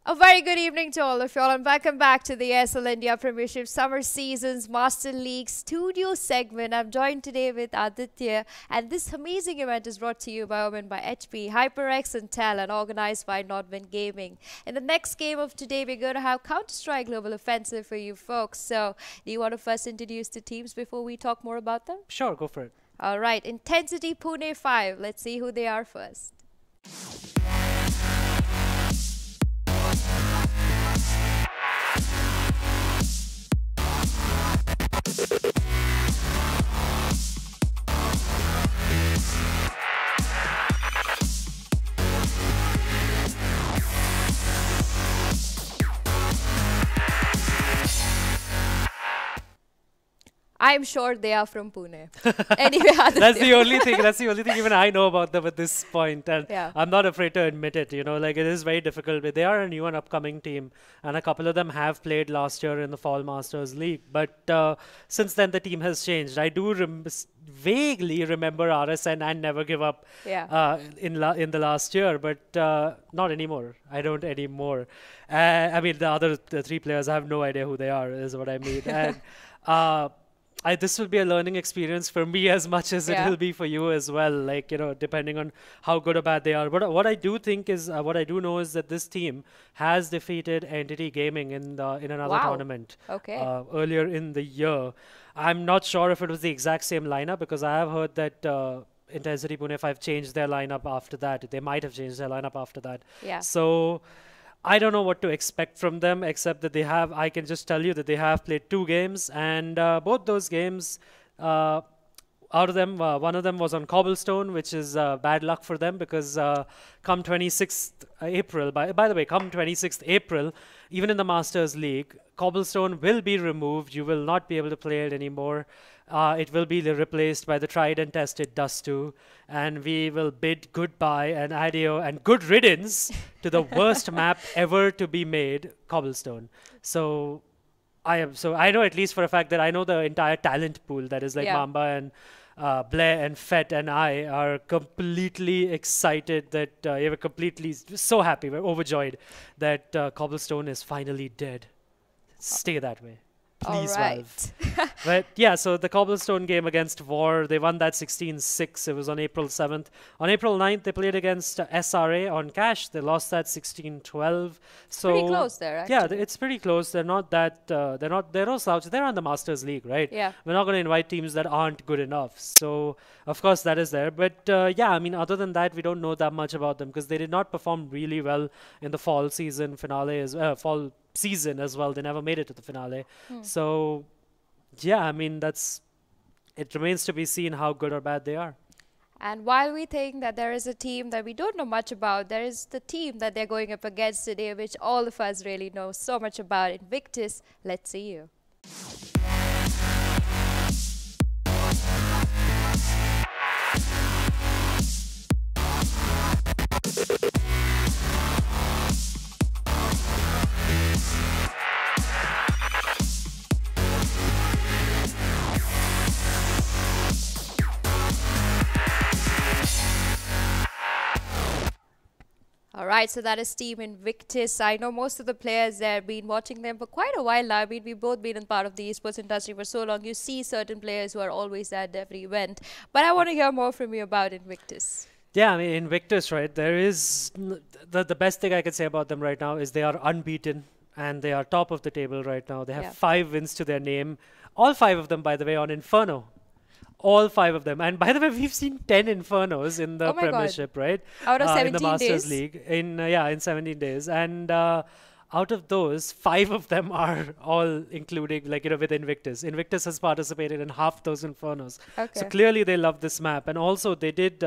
A very good evening to all of y'all and welcome back to the ESL India Premiership Summer Seasons Master League Studio segment. I'm joined today with Aditya, and this amazing event is brought to you by Omen by HP, HyperX and Tel, and organized by Nodwin Gaming. In the next game of today, we're going to have Counter-Strike Global Offensive for you folks. So, do you want to first introduce the teams before we talk more about them? Sure, go for it. All right, Intencity Pune5. Let's see who they are first. I'm sure they are from Pune. Anyway, that's the only thing. That's the only thing even I know about them at this point, and yeah. I'm not afraid to admit it. You know, like it is very difficult. But they are a new and upcoming team, and a couple of them have played last year in the Fall Masters League. But since then, the team has changed. I do vaguely remember RSN and Never Give Up in the last year, but not anymore. I don't anymore. I mean, the three players, I have no idea who they are. Is what I mean. And this will be a learning experience for me as much as it will be for you as well. Like, you know, depending on how good or bad they are. But what I do think is, what I do know is that this team has defeated Entity Gaming in another tournament earlier in the year. I'm not sure if it was the exact same lineup because I have heard that Intencity Pune5 changed their lineup after that. They might have changed their lineup after that. Yeah. So I don't know what to expect from them, except that I can just tell you that they have played 2 games, and both those games, out of them, one of them was on Cobblestone, which is bad luck for them because come 26th April, by the way, come 26th April, even in the Masters League, Cobblestone will be removed. You will not be able to play it anymore. It will be replaced by the tried and tested Dust 2, and we will bid goodbye and adieu and good riddance to the worst map ever to be made, Cobblestone. So I know at least for a fact that I know the entire talent pool that is like Mamba and Blair and Fett and I are completely excited that we're completely so happy, we're overjoyed that Cobblestone is finally dead. Stay that way. Please, Valve. But yeah, so the Cobblestone game against War, they won that 16-6. It was on April 7th. On April 9th, they played against SRA on Cash. They lost that 16-12. So pretty close there, actually. Yeah, it's pretty close. They're not that, they're no slouches. They're on the Masters League, right? Yeah. We're not going to invite teams that aren't good enough. So, of course, that is there. But yeah, I mean, other than that, we don't know that much about them because they did not perform really well in the fall season finale, fall season as well. They never made it to the finale. So yeah, I mean, it remains to be seen how good or bad they are. And while we think that there is a team that we don't know much about, there is the team that they're going up against today, which all of us really know so much about. Invictus, let's see you. Alright, so that is Team Invictus. I know most of the players there have been watching them for quite a while now. I mean, we've both been in part of the esports industry for so long. You see certain players who are always at every event. But I want to hear more from you about Invictus. Yeah, I mean, Invictus, right? There is the best thing I can say about them right now is they are unbeaten and they are top of the table right now. They have 5 wins to their name. All 5 of them, by the way, on Inferno. All 5 of them. And by the way, we've seen 10 Infernos in the Premiership, right? Out of 17 in the Masters days. League. In 17 days. And out of those, 5 of them are all including, like, you know, with Invictus. Invictus has participated in half those Infernos. Okay. So clearly they love this map. And also they did...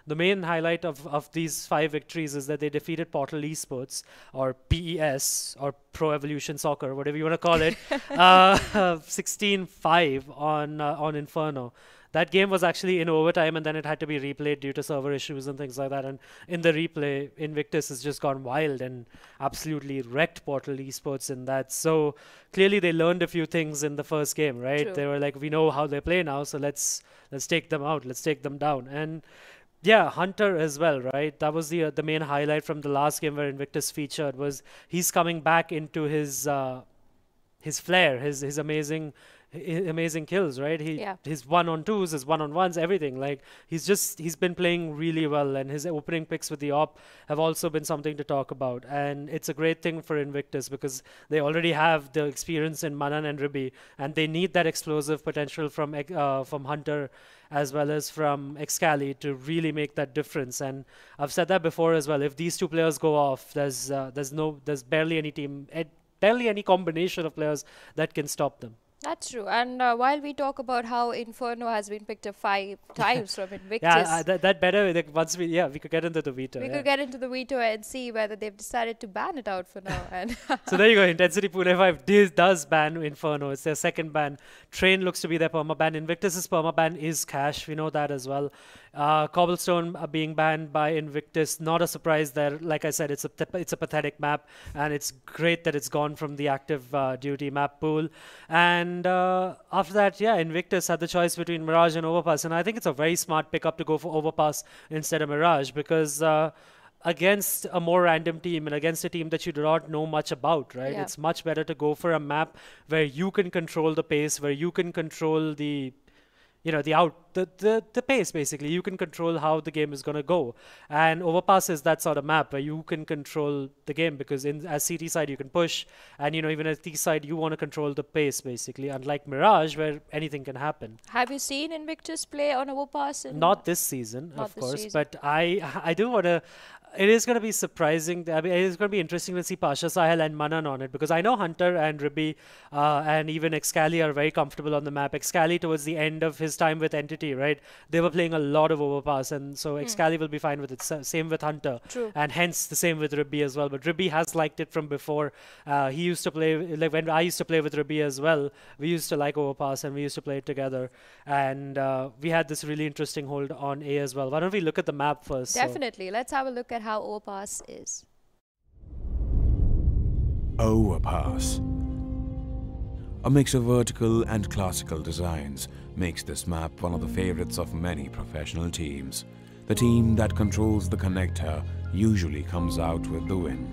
the main highlight of these 5 victories is that they defeated Portal Esports, or PES, or Pro Evolution Soccer, whatever you want to call it, 16-5 on Inferno. That game was actually in overtime, and then it had to be replayed due to server issues and things like that. And in the replay, Invictus has just gone wild and absolutely wrecked Portal Esports in that. So clearly they learned a few things in the first game, right? True. They were like, we know how they play now, so let's take them out, let's take them down. And Yeah, Hunter as well, right? That was the main highlight from the last game where Invictus featured was he's coming back into his flair, his amazing kills, right? Yeah. His one on twos, his one on ones, everything. Like he's been playing really well, and his opening picks with the op have also been something to talk about. And it's a great thing for Invictus because they already have the experience in Manan and Ribi, and they need that explosive potential from Hunter as well as from Excali to really make that difference. And I've said that before as well. If these two players go off, there's barely any barely any combination of players that can stop them. That's true. And while we talk about how Inferno has been picked up 5 times from Invictus, Yeah, that better. Like, once we could get into the veto. we Yeah. could get into the veto and see whether they've decided to ban it out for now. And So there you go. Intensity Pune5 does ban Inferno. It's their second ban. Train looks to be their perma-ban. Invictus's perma-ban is Cash. We know that as well. Cobblestone being banned by Invictus. Not a surprise there. Like I said, it's a pathetic map, and it's great that it's gone from the active duty map pool. And after that, yeah, Invictus had the choice between Mirage and Overpass, and I think it's a very smart pickup to go for Overpass instead of Mirage because against a more random team and against a team that you do not know much about, right? Yeah. It's much better to go for a map where you can control the pace, where you can control the the pace. Basically you can control how the game is going to go, and Overpass is that sort of map where you can control the game because as CT side you can push, and even as T side you want to control the pace basically, unlike Mirage where anything can happen. have you seen Invictus play on Overpass? Not this season, Not of this course, season. but I do want to. It is going to be surprising. I mean, it is going to be interesting to see Pasha Sahel and Manan on it because I know Hunter and Ribi and even Excali are very comfortable on the map. Excali towards the end of his time with Entity, right? They were playing a lot of Overpass, and so Excali will be fine with it. Same with Hunter, True. and hence the same with Ribi as well. But Ribi has liked it from before. He used to play like when I used to play with Ribi as well. We used to like Overpass and we used to play it together, and we had this really interesting hold on A as well. Why don't we look at the map first? Definitely. Let's have a look at how Overpass is. OverPass. A mix of vertical and classical designs makes this map one of the favorites of many professional teams. The team that controls the connector usually comes out with the win.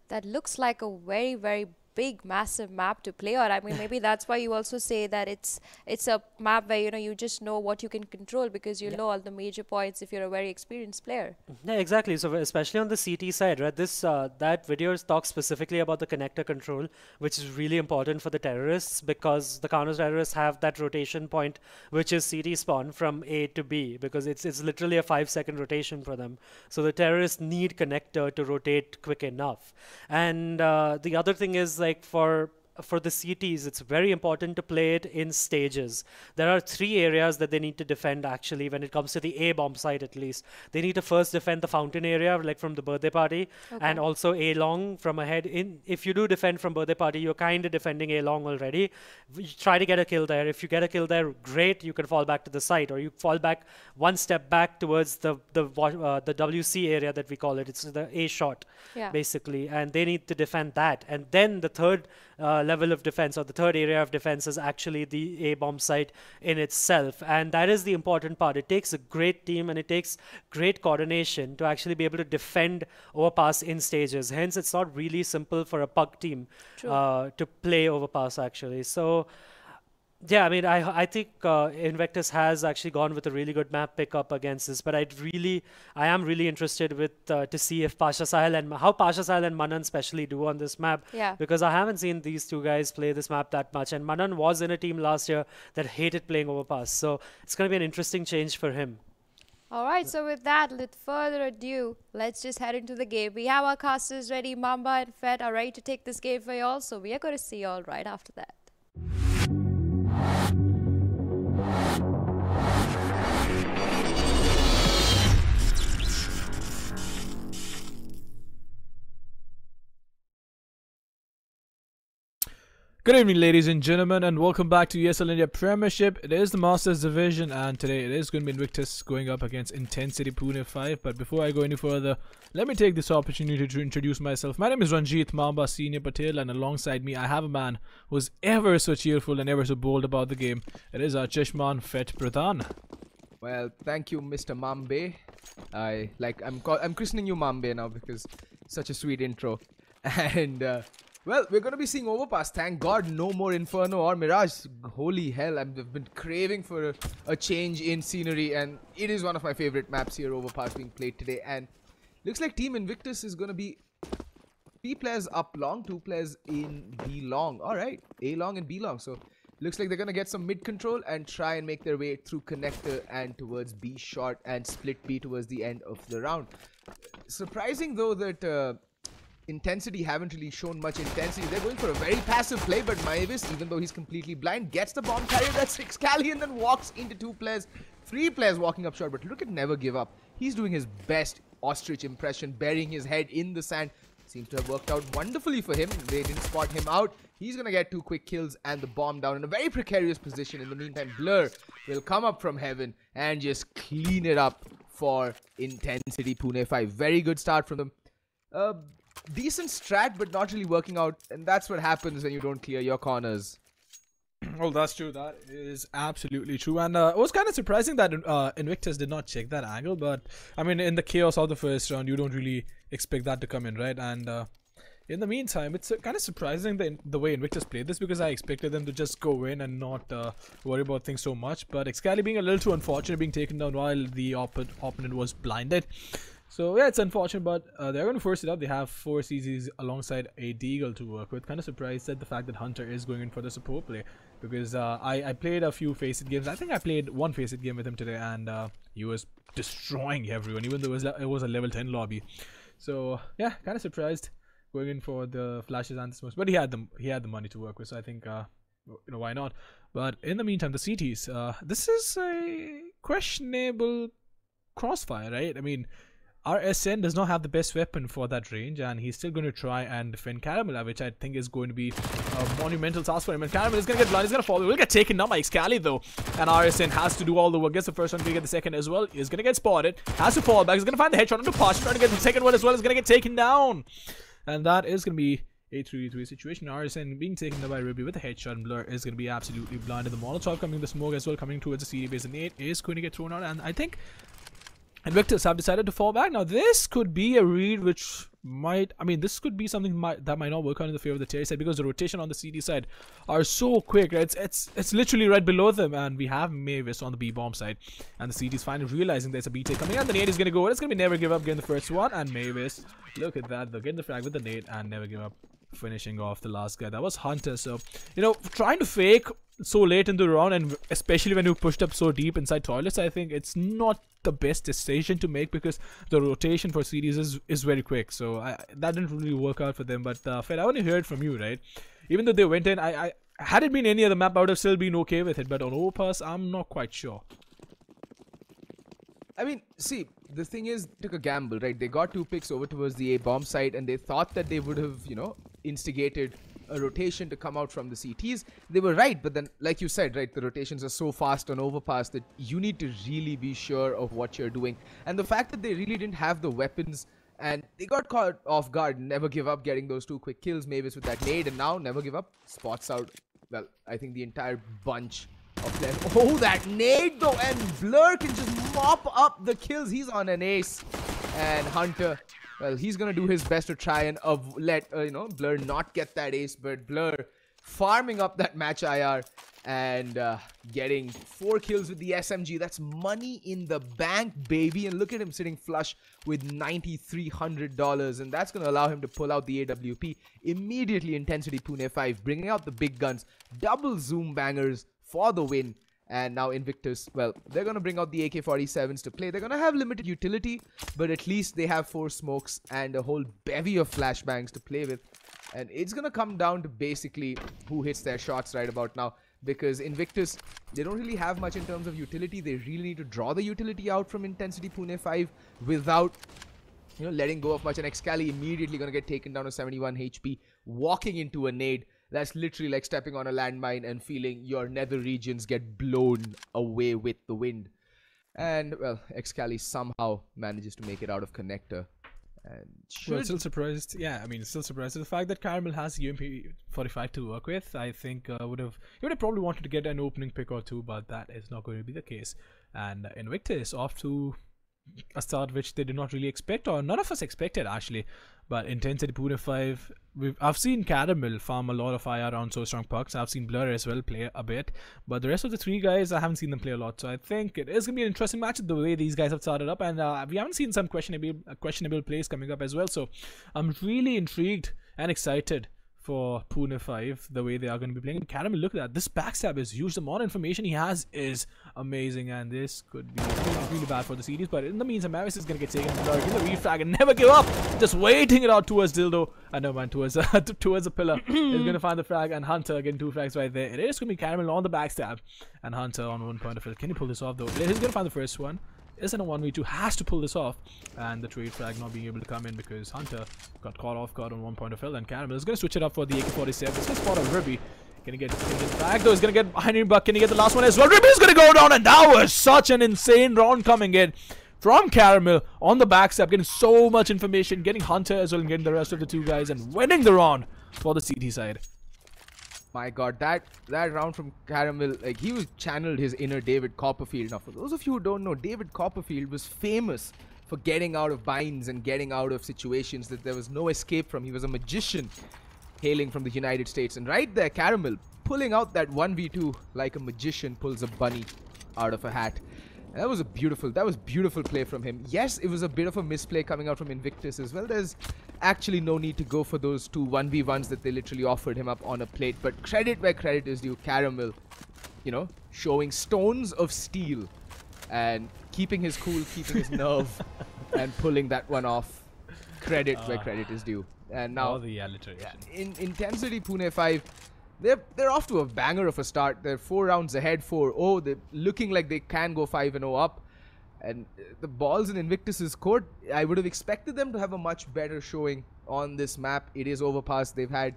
That looks like a very, very big, massive map to play on. I mean, maybe that's why you also say that it's a map where you just know what you can control because you know all the major points if you're a very experienced player. Yeah, exactly. So especially on the CT side, right? That video talks specifically about the connector control, which is really important for the terrorists because the counter-terrorists have that rotation point, which is CT spawn from A to B, because it's literally a 5-second rotation for them. So the terrorists need connector to rotate quick enough. And the other thing is, like, for the CTs, it's very important to play it in stages. There are 3 areas that they need to defend actually when it comes to the A bomb site at least. They need to first defend the fountain area, like from the birthday party, and also A long from ahead. If you do defend from birthday party, you're kind of defending A long already. You try to get a kill there. If you get a kill there, great, you can fall back to the site, or you fall back one step back towards the WC area that we call it. It's the A shot, basically, and they need to defend that. And then the third level of defense, or the third area of defense, is actually the A bomb site in itself, and that is the important part. It takes a great team and it takes great coordination to actually be able to defend Overpass in stages. Hence, it's not really simple for a pug team to play Overpass actually. So yeah, I mean, I think Invictus has actually gone with a really good map pickup against this, but I am really interested with to see if Pasha Sahel and how Pasha Sahel and Manan especially do on this map, because I haven't seen these two guys play this map that much, and Manan was in a team last year that hated playing Overpass, so it's going to be an interesting change for him. All right, so with that, without further ado, let's just head into the game. We have our casters ready. Mamba and Fed are ready to take this game for you all, so we are going to see you all right after that. Good evening, ladies and gentlemen, and welcome back to ESL India Premiership. It is the Masters Division, and today it is going to be Invictus going up against Intencity Pune5. But before I go any further, let me take this opportunity to introduce myself. My name is Ranjit Mamba Senior Patel, and alongside me, I have a man who's ever so cheerful and ever so bold about the game. It is our Chishman Fet Pradhan. Well, thank you, Mr. Mambe. I'm christening you Mambe now because such a sweet intro. And well, we're going to be seeing OverPass. Thank God, no more Inferno or Mirage. Holy hell, I've been craving for a change in scenery, and it is one of my favorite maps here, OverPass, being played today. And looks like Team Invictus is going to be 3 players up long, 2 players in B long. Alright, A long and B long. So looks like they're going to get some mid control and try and make their way through connector and towards B short and split B towards the end of the round. Surprising though that Intencity haven't really shown much intensity. They're going for a very passive play, but Mavis, even though he's completely blind, gets the bomb carrier. That's 6 Cali and then walks into 2 players. 3 players walking up short, but look at Never Give Up. He's doing his best ostrich impression, burying his head in the sand. Seems to have worked out wonderfully for him. They didn't spot him out. He's going to get 2 quick kills and the bomb down in a very precarious position. In the meantime, Blur will come up from heaven and just clean it up for Intencity Pune5. Very good start from them. Decent strat, but not really working out, and that's what happens when you don't clear your corners. Well, that's true. That is absolutely true. And it was kind of surprising that Invictus did not check that angle. But, I mean, in the chaos of the first round, you don't really expect that to come in, right? And in the meantime, it's kind of surprising the way Invictus played this, because I expected them to just go in and not worry about things so much. But Excali being a little too unfortunate, being taken down while the opponent was blinded. So yeah, it's unfortunate, but they're going to force it up. They have 4 CZs alongside a Deagle to work with. Kind of surprised at the fact that Hunter is going in for the support play, because I played a few Faceit games. I think I played 1 Faceit game with him today, and he was destroying everyone, even though it was a level 10 lobby. So yeah, kind of surprised going in for the flashes and the smokes, but he had the money to work with, so I think why not. But in the meantime, the CTs, this is a questionable crossfire, right? I mean, our SN does not have the best weapon for that range, and he's still going to try and defend Caramela, which I think is going to be a monumental task for him. And Caramela is going to get blind, he's going to fall. He'll get taken down by Excali though, and RSN has to do all the work. Gets the first one, we get the second as well. He's going to get spotted, has to fall back, he's going to find the headshot onto Posh, trying to get the second one as well. He's going to get taken down, and that is going to be a 3v3 situation. RSN being taken down by Ruby with a headshot, and Blur is going to be absolutely blinded. The Molotov coming, the smoke as well coming towards the CD base, and Nate is going to get thrown out, and I think Invictus have decided to fall back. Now this could be a read which might, this could be something that might not work out in the favor of the Terry side, because the rotation on the CD side are so quick, right? It's literally right below them, and we have Mavis on the B bomb side, and the CD is finally realizing there's a B take coming, and the nade is gonna go. It's gonna be Never Give Up getting the first one, and Mavis, look at that, they're getting the frag with the nade, and Never Give Up finishing off the last guy. That was Hunter. So trying to fake so late in the round, and especially when you pushed up so deep inside toilets, I think it's not the best decision to make, because the rotation for CDs is very quick. So that didn't really work out for them. But Fed, I want to hear it from you, right? Even though they went in, I had it been any other map, I would have still been okay with it, but on OverPass, I'm not quite sure. I mean, see, the thing is, took a gamble, right? They got 2 picks over towards the A bomb site, and they thought that they would have, instigated a rotation to come out from the CTs. They were right, but then, like you said, right, the rotations are so fast on OverPass that you need to really be sure of what you're doing. And the fact that they really didn't have the weapons, and they got caught off guard. Never Give Up getting those 2 quick kills, Mavis with that nade, and now Never Give Up spots out, well, I think the entire bunch of players. Oh, that nade though, and Blur can just mop up the kills. He's on an ace, and Hunter, well, he's gonna do his best to try and let Blur not get that ace, but Blur farming up that match IR and getting 4 kills with the SMG. That's money in the bank, baby. And look at him sitting flush with $9,300, and that's gonna allow him to pull out the AWP immediately. Intencity Pune5 bringing out the big guns, double zoom bangers for the win. And now Invictus, well, they're going to bring out the AK-47s to play. They're going to have limited utility, but at least they have 4 smokes and a whole bevy of flashbangs to play with. And it's going to come down to basically who hits their shots right about now, because Invictus, they don't really have much in terms of utility. They really need to draw the utility out from Intencity Pune5 without letting go of much. And Excali immediately going to get taken down to 71 HP, walking into a nade. That's literally like stepping on a landmine and feeling your nether regions get blown away with the wind. And, well, Excali somehow manages to make it out of connector. And Well, still surprised. Yeah, I mean, still surprised at the fact that Caramel has UMP45 to work with. I think he would have probably wanted to get an opening pick or two, but that is not going to be the case. And Invictus off to a start which they did not really expect, or none of us expected actually. But Intencity Pune5, I've seen Caramel farm a lot of IR on So Strong Pucks. I've seen Blur as well play a bit, but the rest of the three guys I haven't seen them play a lot. So I think it is gonna be an interesting match the way these guys have started up, and we haven't seen some questionable plays coming up as well. So I'm really intrigued and excited for Pune5, the way they are going to be playing. And Caramel, look at that. This backstab is huge. The more information he has is amazing, and this could be really bad for the series. But in the meantime, Mavis is going to get taken in the refrag and never give up. Just waiting it out towards Dildo. No, man, towards the pillar. He's going to find the frag, and Hunter getting 2 frags right there. It is going to be Caramel on the backstab, and Hunter on 1 point of it. Can he pull this off, though? He's going to find the first one. Isn't a 1v2, has to pull this off, and the trade frag not being able to come in because Hunter got caught off guard on 1 point of hill, and Caramel is going to switch it up for the AK-47. He's going to spot on Ribby. Can he get back though? He's going to get behind him, but can he get the last one as well? Ribby is going to go down, and that was such an insane round coming in from Caramel on the backstep, getting so much information, getting Hunter as well, and getting the rest of the 2 guys, and winning the round for the CT side. My god, that round from Caramel, like, he was channeled his inner David Copperfield. Now, for those of you who don't know, David Copperfield was famous for getting out of binds and getting out of situations that there was no escape from. He was a magician hailing from the United States. And right there, Caramel pulling out that 1v2 like a magician pulls a bunny out of a hat. And that was beautiful play from him. Yes, it was a bit of a misplay coming out from Invictus as well. There's actually no need to go for those 2 1v1s that they literally offered him up on a plate. But credit where credit is due. Caramel, you know, showing stones of steel and keeping his cool, keeping his nerve, and pulling that one off. Credit where credit is due. And now, in Intencity Pune5, they're off to a banger of a start. They're 4 rounds ahead, 4-0. They're looking like they can go 5-0 up. And the ball's in Invictus's court. I would have expected them to have a much better showing on this map. It is OverPass. They've had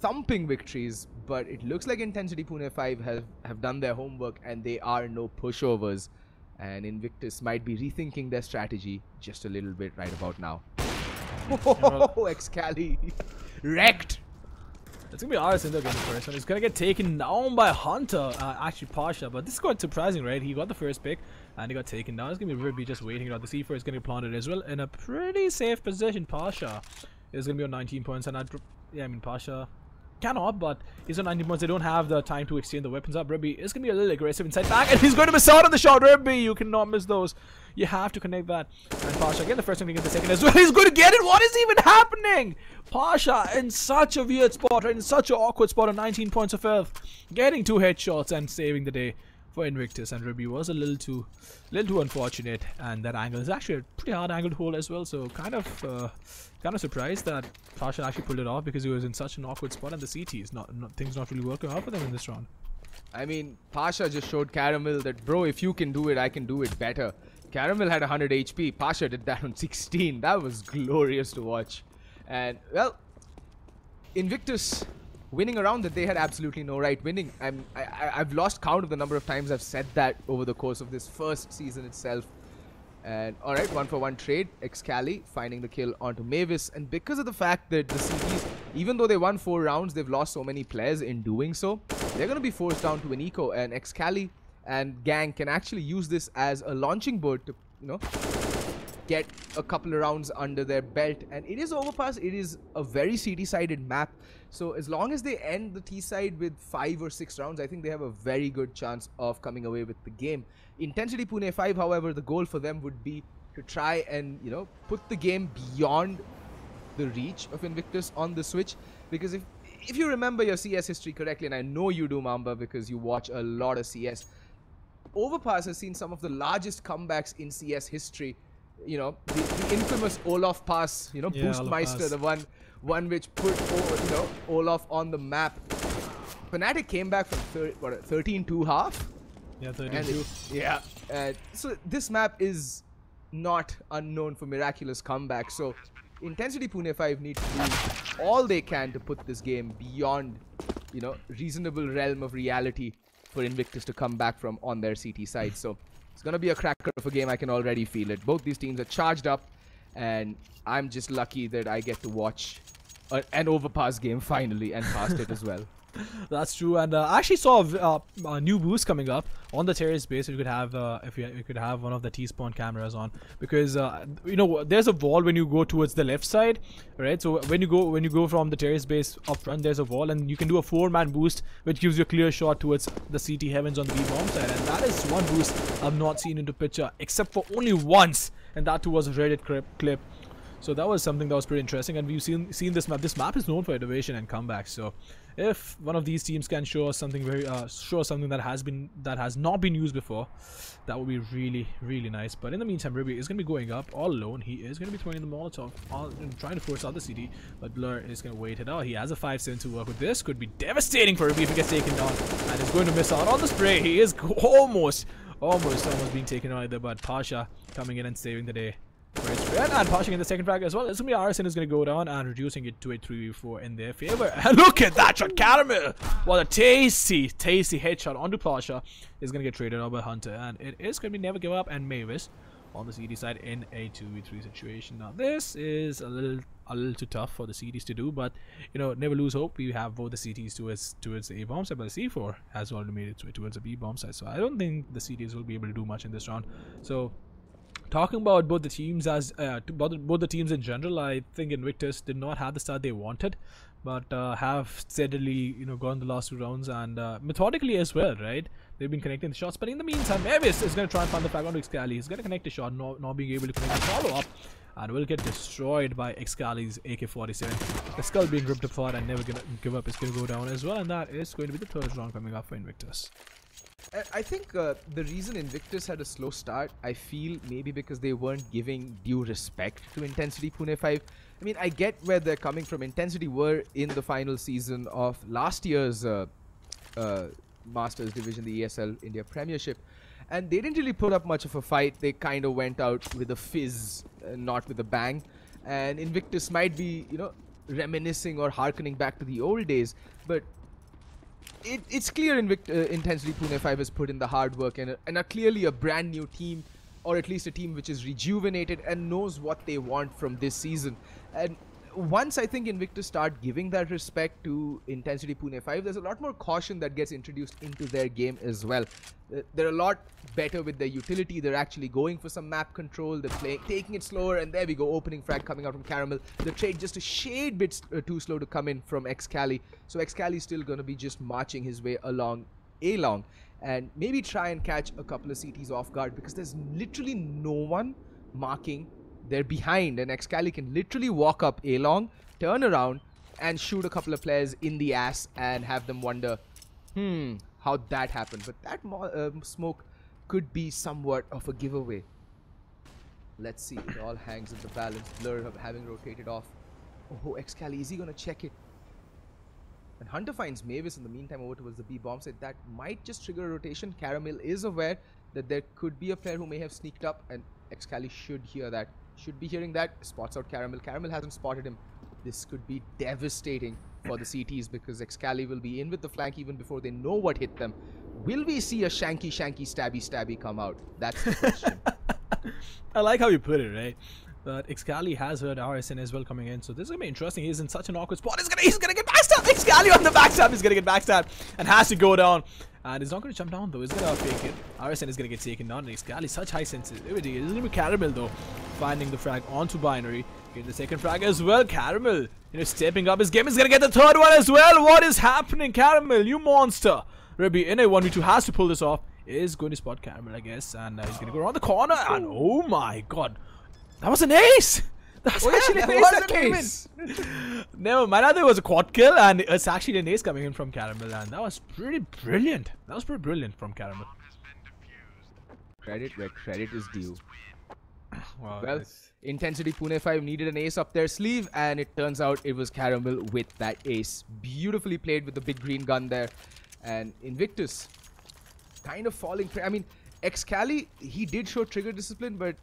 thumping victories, but it looks like Intencity Pune5 have done their homework, and they are no pushovers. And Invictus might be rethinking their strategy just a little bit right about now. Oh, Excali wrecked. It's going to be RS in there getting the first one. He's going to get taken down by Hunter, actually Pasha. But this is quite surprising, right? He got the first pick and he got taken down. It's going to be Ribby just waiting it out. The C4 is going to be planted as well in a pretty safe position. Pasha is going to be on 19 points. And Pasha cannot, but he's on 19 points. They don't have the time to exchange the weapons up. Ribby is going to be a little aggressive inside back, and he's going to miss out on the shot. Ribby, you cannot miss those. You have to connect that. And Pasha, again, the first one, he gets the second as well. He's going to get it. What is even happening? Pasha in such a weird spot, right? In such an awkward spot on 19 points of health, getting 2 headshots and saving the day for Invictus. And Ribby was a little too unfortunate, and that angle is actually a pretty hard angle to hold as well. So kind of surprised that Pasha actually pulled it off, because he was in such an awkward spot, and the CT is things not really working out for them in this round. I mean, Pasha just showed Caramel that, bro, if you can do it, I can do it better. Caramel had 100 HP. Pasha did that on 16. That was glorious to watch. And, well, Invictus winning a round that they had absolutely no right winning. I've lost count of the number of times I've said that over the course of this first season itself. And, alright, 1-for-1 trade. Excali finding the kill onto Mavis. And because of the fact that the CTs, even though they won 4 rounds, they've lost so many players in doing so, they're going to be forced down to an eco. And Excali and gang can actually use this as a launching board to, you know, get a couple of rounds under their belt. And it is OverPass. It is a very CT-sided map. So as long as they end the T side with 5 or 6 rounds, I think they have a very good chance of coming away with the game. Intencity Pune5, however, the goal for them would be to try and, you know, put the game beyond the reach of Invictus on the Switch. Because if you remember your CS history correctly, and I know you do, Mamba, because you watch a lot of CS, OverPass has seen some of the largest comebacks in CS history. You know, the infamous Olaf pass, you know, yeah, Boostmeister, the one which put, you know, Olaf on the map. Fnatic came back from 13-2 half. Yeah, 13-2. Yeah. So this map is not unknown for miraculous comebacks. So Intencity Pune5 need to do all they can to put this game beyond reasonable realm of reality for Invictus to come back from on their CT side. So it's going to be a cracker of a game. I can already feel it. Both these teams are charged up, and I'm just lucky that I get to watch an OverPass game finally and past it as well. That's true, and I actually saw a new boost coming up on the terrace base. You could have if you could have one of the T-spawn cameras on, because there's a wall when you go towards the left side, right? So when you go from the terrace base up front, there's a wall, and you can do a 4-man boost, which gives you a clear shot towards the CT heavens on the B-bomb side, and that is one boost I've not seen into picture except for only once, and that too was a Reddit clip. So that was something that was pretty interesting, and we've seen this map. This map is known for innovation and comebacks. So if one of these teams can show us something that has not been used before, that would be really nice. But in the meantime, Ruby is going to be going up all alone. He is going to be throwing the Molotov, trying to force out the CD, but Blur is going to wait it out. He has a 5-7 to work with. This could be devastating for Ruby if he gets taken down, and is going to miss out on the spray. He is almost being taken out there, but Pasha coming in and saving the day. And Pasha in the second frag as well. It's going to be RSN is going to go down and reducing it to a 3v4 in their favor. And look at that shot, Caramel! What a tasty headshot onto Pasha is going to get traded out by Hunter. And it is going to be Never Give Up and Mavis on the CD side in a 2v3 situation. Now this is a little too tough for the CDs to do, but never lose hope. We have both the CTs towards the A bomb side, but the C4 has already made it towards the B bomb side. So I don't think the CDs will be able to do much in this round. So talking about both the teams both the teams in general, I think Invictus did not have the start they wanted, but have steadily gone the last 2 rounds and methodically as well, right? They've been connecting the shots, but in the meantime, Mavis is going to try and find the frag onto Excali. He's going to connect the shot, not being able to connect the follow-up, and will get destroyed by Excali's AK-47. The skull being ripped apart and Never Gonna Give Up is going to go down as well, and that is going to be the 3rd round coming up for Invictus. I think the reason Invictus had a slow start, I feel maybe because they weren't giving due respect to Intencity Pune 5. I mean, I get where they're coming from. Intensity were in the final season of last year's Masters Division, the ESL India Premiership, and they didn't really put up much of a fight. They kind of went out with a fizz, not with a bang. And Invictus might be, reminiscing or harkening back to the old days, but it's clear Intensity Pune 5 has put in the hard work and are clearly a brand new team, or at least a team which is rejuvenated and knows what they want from this season. And once I think Invictus start giving that respect to Intensity Pune 5, there's a lot more caution that gets introduced into their game as well. They're a lot better with their utility. They're actually going for some map control. They're taking it slower, and there we go, opening frag coming out from Caramel. The trade just a shade bit too slow to come in from Excali. So Excali is still going to be just marching his way along A-long, and maybe try and catch a couple of CTs off guard, because there's literally no one marking. They're behind, and Excali can literally walk up A-long, turn around, and shoot a couple of players in the ass and have them wonder, how that happened. But that smoke could be somewhat of a giveaway. Let's see. It all hangs in the balance. Blur having rotated off. Oh, Excali, is he going to check it? And Hunter finds Mavis in the meantime over towards the B bomb side. That might just trigger a rotation. Caramel is aware that there could be a player who may have sneaked up, and Excali should hear that. Should be hearing that. Spots out Caramel. Caramel hasn't spotted him. This could be devastating for the CTs, because Excali will be in with the flank even before they know what hit them. Will we see a shanky, stabby come out? That's the question. I like how you put it, right? But Excali has heard RSN as well coming in, so this is going to be interesting. He's in such an awkward spot. He's gonna get backstabbed! Excali on the backstab! He's going to get backstabbed and has to go down. And he's not going to jump down though. He's going to fake it. RSN is going to get taken down. And Excali, such high sensitivity. It's going to be Caramel though, finding the frag onto Binary. Getting the second frag as well. Caramel, stepping up his game. He's going to get the 3rd one as well. What is happening, Caramel? You monster! Ruby in a 1v2 has to pull this off. Is going to spot Caramel, I guess. And he's going to go around the corner. And oh my god. That was an ace! That's actually an ace that came in. Never mind, I thought it was a quad kill, and it's actually an ace coming in from Caramel, and that was pretty brilliant. That was pretty brilliant from Caramel. Credit where credit is due. Wow, well, Intensity Pune 5 needed an ace up their sleeve, and it turns out it was Caramel with that ace. Beautifully played with the big green gun there. And Invictus kind of falling prey. I mean, Excali, he did show trigger discipline, but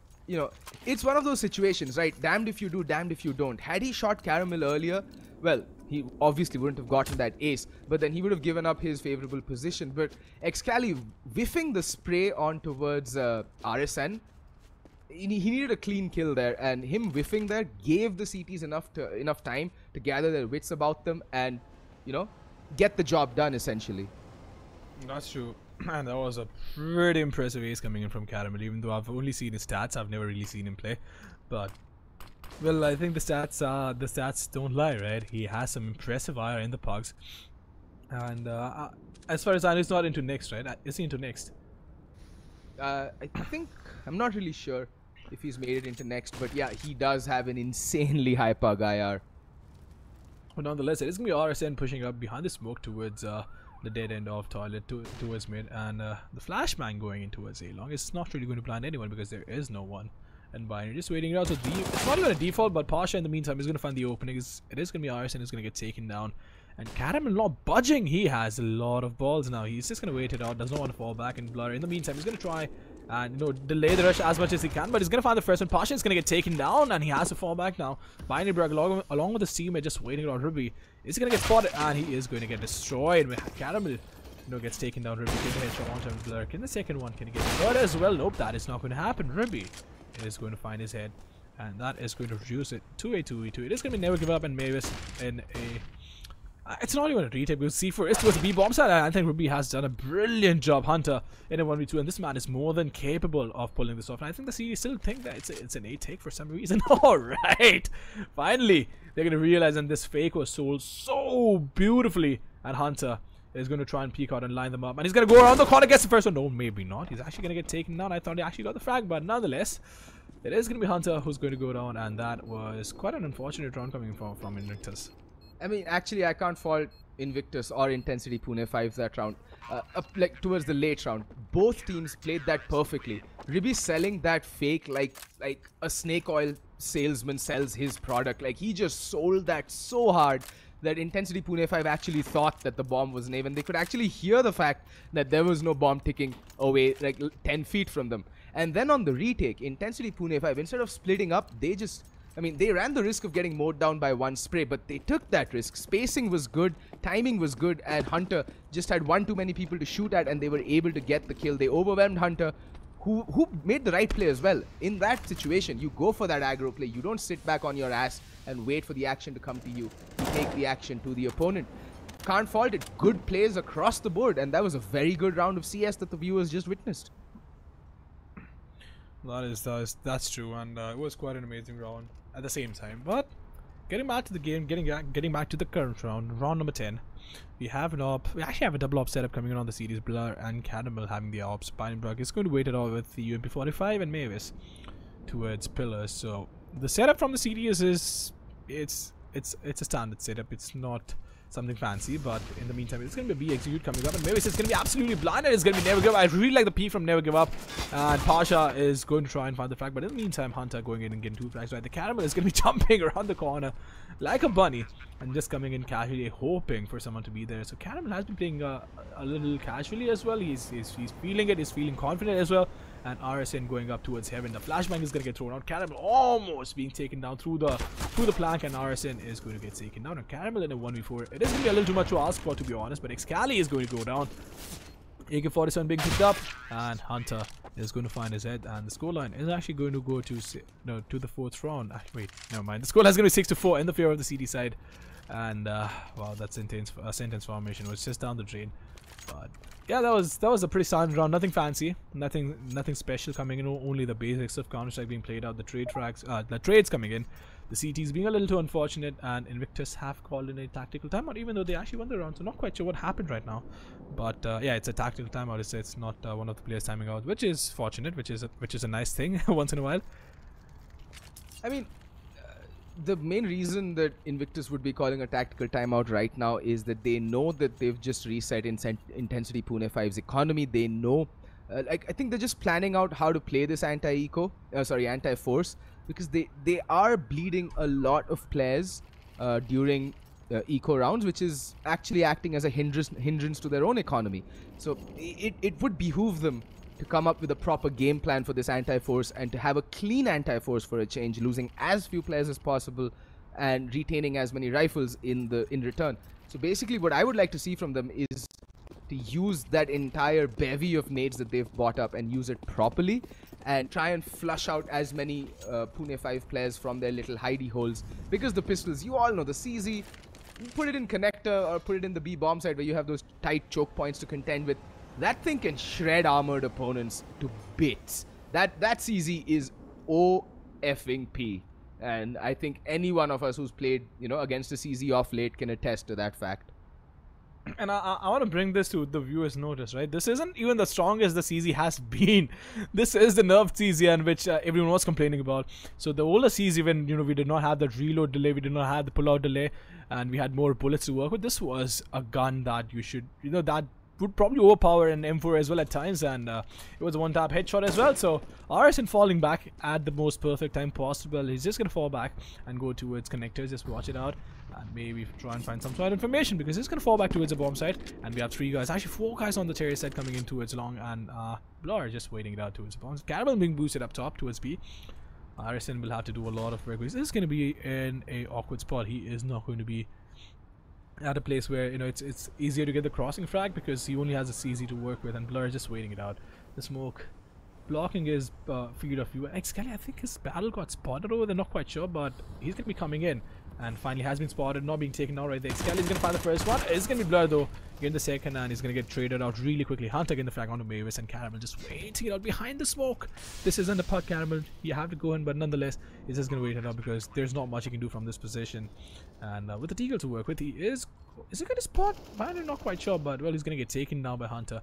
it's one of those situations, right? Damned if you do, damned if you don't. Had he shot Caramel earlier, well, he obviously wouldn't have gotten that ace, but then he would have given up his favorable position. But Excali whiffing the spray on towards RSN, he needed a clean kill there, and him whiffing there gave the CTs enough time to gather their wits about them and, you know, get the job done essentially. That's true. And that was a pretty impressive ace coming in from Caramel. Even though I've only seen his stats, I've never really seen him play. But well, I think the stats don't lie, right? He has some impressive IR in the pugs. And as far as I know, he's not into next, right? Is he into next? I think, I'm not really sure if he's made it into next, but yeah, he does have an insanely high pug IR. But nonetheless, it is going to be RSN pushing up behind the smoke towards the dead end of toilet towards mid, and the flashbang going in towards A long. It's not really going to blind anyone because there is no one. And Binary just waiting it out. So it's not even a default, but Pasha in the meantime is going to find the opening. It is going to be RSN who's going to get taken down. And Caramel not budging. He has a lot of balls now. He's just going to wait it out. Does not want to fall back and blur. In the meantime, he's going to try and, you know, delay the rush as much as he can. But he's going to find the first one. Pasha is going to get taken down, and he has to fall back now. Binary Bragg along with his teammate just waiting on Ruby. Is going to get spotted, and he is going to get destroyed. Caramel, you know, gets taken down. Ruby can headshot onto him. Blur. Can the second one can he get hurt as well? Nope, that is not going to happen. Ruby is going to find his head, and that is going to reduce it to a 2v2. It is going to be Never Give Up and Mavis in a it's not even a retake because C4 is towards the B bomb side, and I think Ruby has done a brilliant job Hunter in a 1v2, and this man is more than capable of pulling this off. And I think the CD still think that it's an 8 take for some reason. Alright, finally they're going to realize, and this fake was sold so beautifully, and Hunter is going to try and peek out and line them up, and he's going to go around the corner, gets the first one. No, maybe not. He's actually going to get taken down. I thought he actually got the frag, but nonetheless, it is going to be Hunter who's going to go down, and that was quite an unfortunate round coming from Invictus. I mean, actually, I can't fault Invictus or Intencity Pune5 that round. Like towards the late round, both teams played that perfectly. Ribby selling that fake like a snake oil salesman sells his product. Like, he just sold that so hard that Intencity Pune5 actually thought that the bomb was Nave, and they could actually hear the fact that there was no bomb ticking away like 10 feet from them. And then on the retake, Intencity Pune5, instead of splitting up, they just, I mean, they ran the risk of getting mowed down by one spray, but they took that risk. Spacing was good, timing was good, and Hunter just had one too many people to shoot at, and they were able to get the kill. They overwhelmed Hunter, who made the right play as well. In that situation, you go for that aggro play. You don't sit back on your ass and wait for the action to come to you. You take the action to the opponent. Can't fault it. Good plays across the board, and that was a very good round of CS that the viewers just witnessed. That's true, and it was quite an amazing round at the same time. But getting back to the game, getting back to the current round number 10, we have an op. We actually have a double op setup coming in on the series. Blur and Caramel having the ops. Binebrook is going to wait it out with the UMP45 and Mavis towards pillars. So the setup from the series is it's a standard setup. It's not something fancy, but in the meantime, it's going to be B execute coming up, and Mavis is going to be absolutely blinded. It's going to be Never Give Up. I really like the P from Never Give Up, and Pasha is going to try and find the flag, but in the meantime, Hunter going in and getting 2 flags. Right, the Caramel is going to be jumping around the corner like a bunny and just coming in casually, hoping for someone to be there. So Caramel has been playing a little casually as well. He's feeling it. He's feeling confident as well. And RSN going up towards heaven. The flashbang is going to get thrown out. Caramel almost being taken down through the plank, and RSN is going to get taken down. And Caramel in a 1v4. It is going to be a little too much to ask for, to be honest, but Excali is going to go down. AK-47 being picked up, and Hunter is going to find his head, and the scoreline is actually going to go to the 4th round. Wait, never mind. The scoreline is going to be 6-4 in the favor of the CD side, and wow, that sentence formation was just down the drain. But yeah, that was a pretty standard round. Nothing fancy, nothing special coming in. Only the basics of Counter-Strike being played out. The trades coming in. The CTs being a little too unfortunate, and Invictus have called in a tactical timeout, even though they actually won the round. So not quite sure what happened right now, but yeah, it's a tactical timeout. It's not one of the players timing out, which is fortunate, which is a nice thing once in a while. I mean, the main reason that Invictus would be calling a tactical timeout right now is that they know that they've just reset Intencity Pune5's economy. They know, like, I think they're just planning out how to play this anti-force, because they are bleeding a lot of players during eco rounds, which is actually acting as a hindrance to their own economy. So it would behoove them to come up with a proper game plan for this anti-force, and to have a clean anti-force for a change, losing as few players as possible, and retaining as many rifles in return. So basically what I would like to see from them is to use that entire bevy of nades that they've bought up and use it properly, and try and flush out as many Pune5 players from their little hidey holes. Because the pistols, you all know, the CZ, you put it in connector or put it in the B bomb side where you have those tight choke points to contend with. That thing can shred armored opponents to bits. That CZ is O-effing-P. And I think any one of us who's played, against a CZ off late can attest to that fact. And I want to bring this to the viewers' notice, right? This isn't even the strongest the CZ has been. This is the nerfed CZ, and which everyone was complaining about. So the older CZ, when we did not have that reload delay, we did not have the pull-out delay, and we had more bullets to work with. This was a gun that you should, that would probably overpower an M4 as well at times, and it was a one-tap headshot as well. So RSN falling back at the most perfect time possible. He's just gonna fall back and go towards connectors. Just watch it out and maybe try and find some sort of information, because he's gonna fall back towards the bomb site, and we have 3 guys, actually 4 guys on the terrace side coming in towards long, and Blur just waiting it out towards the bombs. Caramel being boosted up top towards B. RSN will have to do a lot of work. This is going to be in a awkward spot. He is not going to be at a place where it's easier to get the crossing frag, because he only has a CZ to work with, and Blur is just waiting it out. The smoke blocking his field of view. Xcali, I think his battle got spotted over there, not quite sure, but he's going to be coming in, and finally has been spotted, not being taken out right there. Xcali is going to find the first one. It's going to be Blur though, getting the second, and he's going to get traded out really quickly. Hunter getting the frag onto Mavis, and Caramel just waiting it out behind the smoke. This isn't a puck, Caramel. You have to go in, but nonetheless, he's just going to wait it out, because there's not much he can do from this position. And with the Deagle to work with, he is he going to spot? I'm not quite sure, but well, he's going to get taken now by Hunter.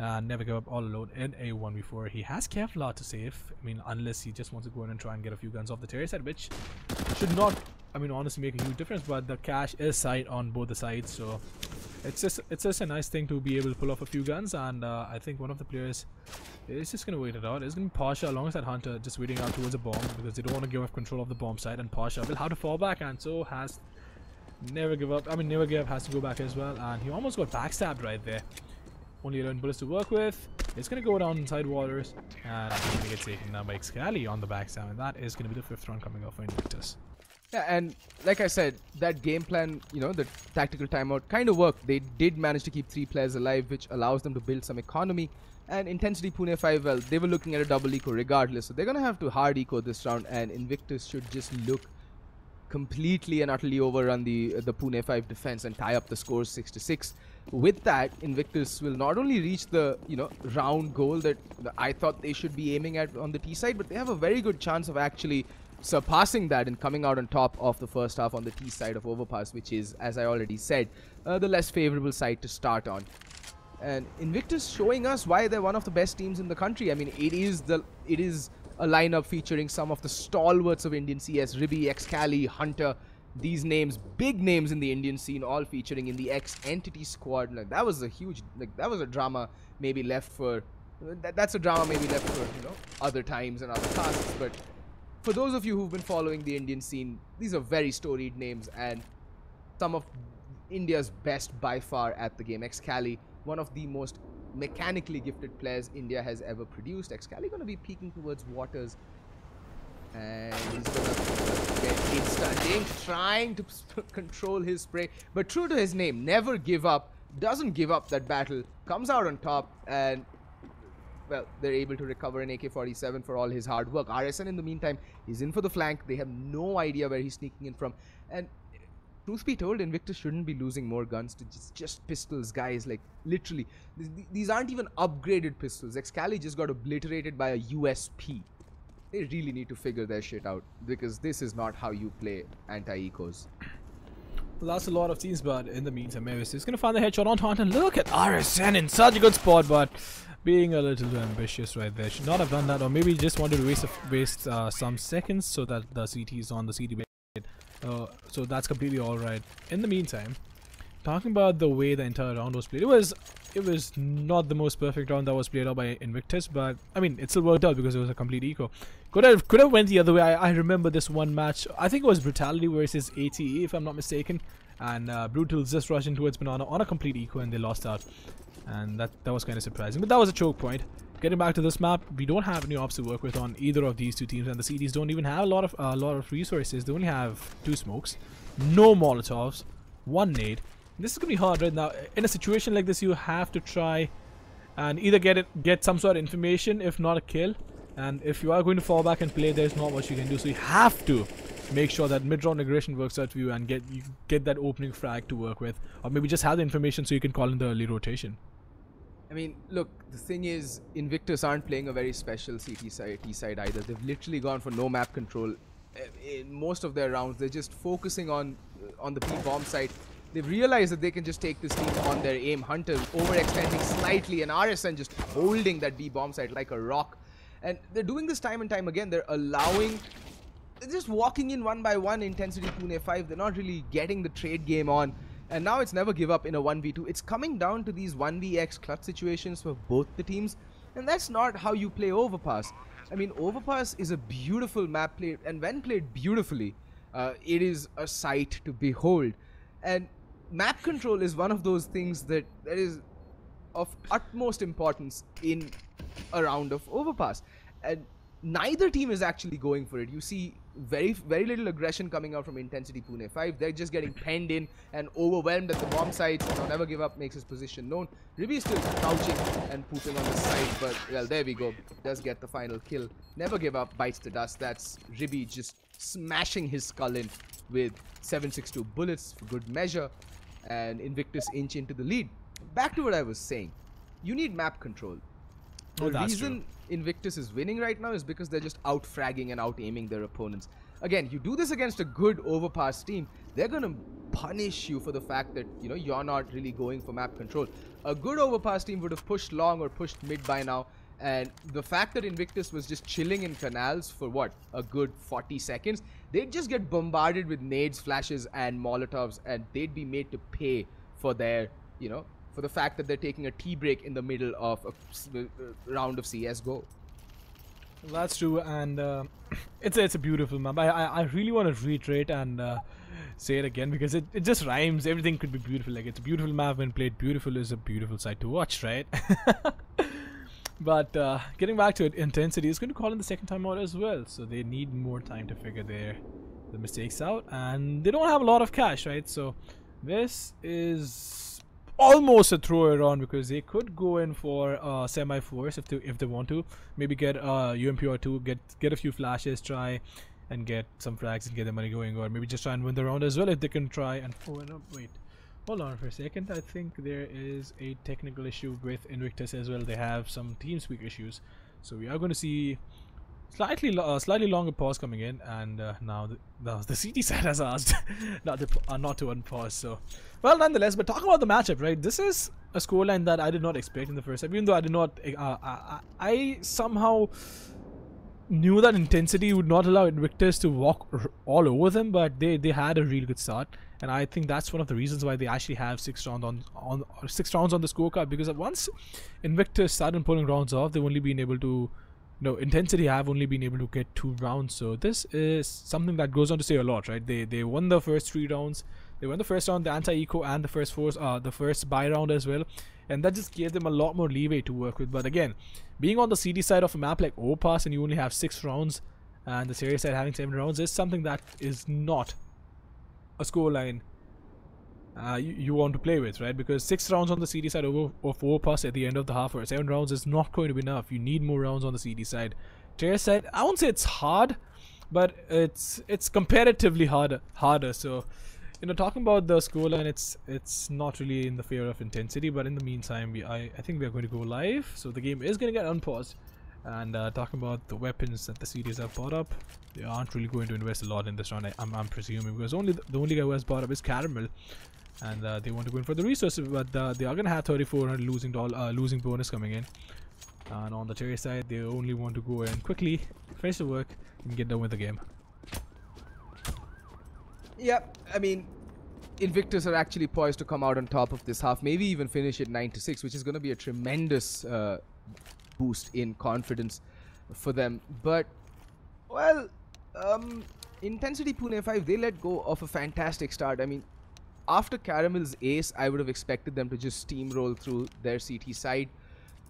Never give up all alone in a 1v4. He has Kevlar to save. I mean, unless he just wants to go in and try and get a few guns off the terrace side, which should not, honestly make a huge difference. But the cache is sight on both the sides, so it's just a nice thing to be able to pull off a few guns. And I think one of the players is just going to wait it out. It's going to be Pasha alongside Hunter, just waiting out towards a bomb, because they don't want to give up control of the bomb side. And Pasha will have to fall back, and so has Never Give Up. Never Give Up has to go back as well, and he almost got backstabbed right there. Only 11 bullets to work with. It's going to go down inside waters, and he's going to get taken now by Xcali on the backstab, and that is going to be the 5th round coming off for Invictus. Yeah, and like I said, that game plan, the tactical timeout kind of worked. They did manage to keep 3 players alive, which allows them to build some economy. And Intencity Pune5, well, they were looking at a double eco regardless, so they're going to have to hard eco this round, and Invictus should just look completely and utterly overrun the Pune5 defense and tie up the scores 6-6. With that, Invictus will not only reach the round goal that I thought they should be aiming at on the T side, but they have a very good chance of actually surpassing that and coming out on top of the first half on the T side of OverPass, which is, as I already said, the less favorable side to start on. And Invictus showing us why they're one of the best teams in the country. I mean, it is a lineup featuring some of the stalwarts of Indian CS, Ribby, Xcali, Hunter, these names, big names in the Indian scene, all featuring in the X-Entity squad. Like, that was a huge, that was a drama maybe left for, that's a drama maybe left for, other times and other tasks. But for those of you who've been following the Indian scene, these are very storied names and some of India's best by far at the game. Xcali, one of the most mechanically gifted players India has ever produced. Xcali going to be peeking towards waters, and he's going to get instant trying to control his spray, but true to his name, never give up, doesn't give up that battle, comes out on top, and well, they're able to recover an AK-47 for all his hard work. RSN in the meantime is in for the flank. They have no idea where he's sneaking in from, and truth be told, Invictus shouldn't be losing more guns to just pistols, guys. Like, literally, these aren't even upgraded pistols. Xcali just got obliterated by a USP. They really need to figure their shit out, because this is not how you play anti-ecos. Well, that's a lot of teams, but in the meantime, Mavis is going to find the headshot on Taunton. Look at RSN in such a good spot, but being a little too ambitious right there. Should not have done that, or maybe just wanted to waste some seconds so that the CT is on the CT bait. So that's completely alright. In the meantime, talking about the way the entire round was played, it was not the most perfect round that was played out by Invictus, but I mean, it still worked out because it was a complete eco. Could have went the other way. I remember this one match. I think it was Brutality versus ATE, if I'm not mistaken, and Brutal just rushed in towards Banana on a complete eco, and they lost out, and that was kind of surprising. But that was a choke point. getting back to this map, we don't have any ops to work with on either of these two teams, and the CDs don't even have a lot of resources. They only have 2 smokes, no Molotovs, 1 nade. This is gonna be hard right now. In a situation like this, you have to try and either get some sort of information, if not a kill. And if you are going to fall back and play, there's not much you can do. So you have to make sure that mid-round aggression works out for you and get that opening frag to work with, or maybe just have the information so you can call in the early rotation. I mean, look, the thing is, Invictus aren't playing a very special CT side, T side either. They've literally gone for no map control in most of their rounds. They're just focusing on the B-bomb side. They've realized that they can just take this team on their aim. Hunter overextending slightly, and RSN just holding that B-bomb side like a rock. And they're doing this time and time again. They're just walking in one by one. Intencity Pune5. They're not really getting the trade game on. And now it's never give up in a 1v2. It's coming down to these 1vx clutch situations for both the teams. And that's not how you play Overpass. I mean, Overpass is a beautiful map played. And when played beautifully, it is a sight to behold. And map control is one of those things that is of utmost importance in a round of Overpass. And neither team is actually going for it. You see very little aggression coming out from Intencity Pune5. They're just getting penned in and overwhelmed at the bomb sites. Now Never Give Up makes his position known. Ribby is still crouching and pooping on the side, but well, there we go. Does get the final kill. Never Give Up bites the dust. That's Ribby just smashing his skull in with 7.62 bullets for good measure, and Invictus inch into the lead. Back to what I was saying. You need map control. The reason Invictus is winning right now is because they're just out-fragging and out-aiming their opponents. Again, you do this against a good Overpass team, they're gonna punish you for the fact that, you know, you're not really going for map control. A good Overpass team would have pushed long or pushed mid by now, and the fact that Invictus was just chilling in canals for what, a good 40 seconds, they'd just get bombarded with nades, flashes and Molotovs, and they'd be made to pay for their, you know, for the fact that they're taking a tea break in the middle of a round of CSGO. That's true, and it's a beautiful map. I really want to reiterate and say it again because it just rhymes. Everything could be beautiful. Like, it's a beautiful map when played. Beautiful is a beautiful sight to watch, right? But getting back to it, Intensity is going to call in the second time out as well, so they need more time to figure the mistakes out, and they don't have a lot of cash, right? So this is almost a throw around because they could go in for semi-force if they want to. Maybe get UMP or 2, get a few flashes, try and get some frags and get the money going, or maybe just try and win the round as well if they can try and wait. Hold on for a second. I think there is a technical issue with Invictus as well. They have some TeamSpeak issues, so we are going to see slightly longer pause coming in, and now the CT side has asked not to unpause. So, well, nonetheless, but talking about the matchup, right? This is a scoreline that I did not expect in the first time, even though I did not. I somehow knew that Intensity would not allow Invictus to walk all over them, but they had a really good start, and I think that's one of the reasons why they actually have 6 rounds on the scorecard, because once Invictus started pulling rounds off, they've only been able to. No, Intensity have only been able to get 2 rounds, so this is something that goes on to say a lot, right? They won the first 3 rounds. They won the first round, the anti-eco, and the first buy round as well, and that just gave them a lot more leeway to work with. But again, being on the CD side of a map like Overpass and you only have 6 rounds, and the series side having 7 rounds, is something that is not a scoreline you want to play with, right? Because 6 rounds on the CD side of Overpass at the end of the half, or 7 rounds is not going to be enough. You need more rounds on the CD side. Tier side, I won't say it's hard, but it's comparatively harder. So, you know, talking about the scoreline, it's not really in the favor of Intensity. But in the meantime, I think we are going to go live. So the game is going to get unpaused. And talking about the weapons that the CDs have bought up, they aren't really going to invest a lot in this round, I'm presuming, because the only guy who has bought up is Caramel. And they want to go in for the resources, but they are going to have 3,400 losing bonus coming in. And on the Cherry side, they only want to go in quickly, finish the work, and get done with the game. Yeah, I mean, Invictus are actually poised to come out on top of this half, maybe even finish it 9-6, which is going to be a tremendous boost in confidence for them. But, well, Intencity Pune5, they let go of a fantastic start. I mean, after Caramel's ace, I would have expected them to just steamroll through their CT side,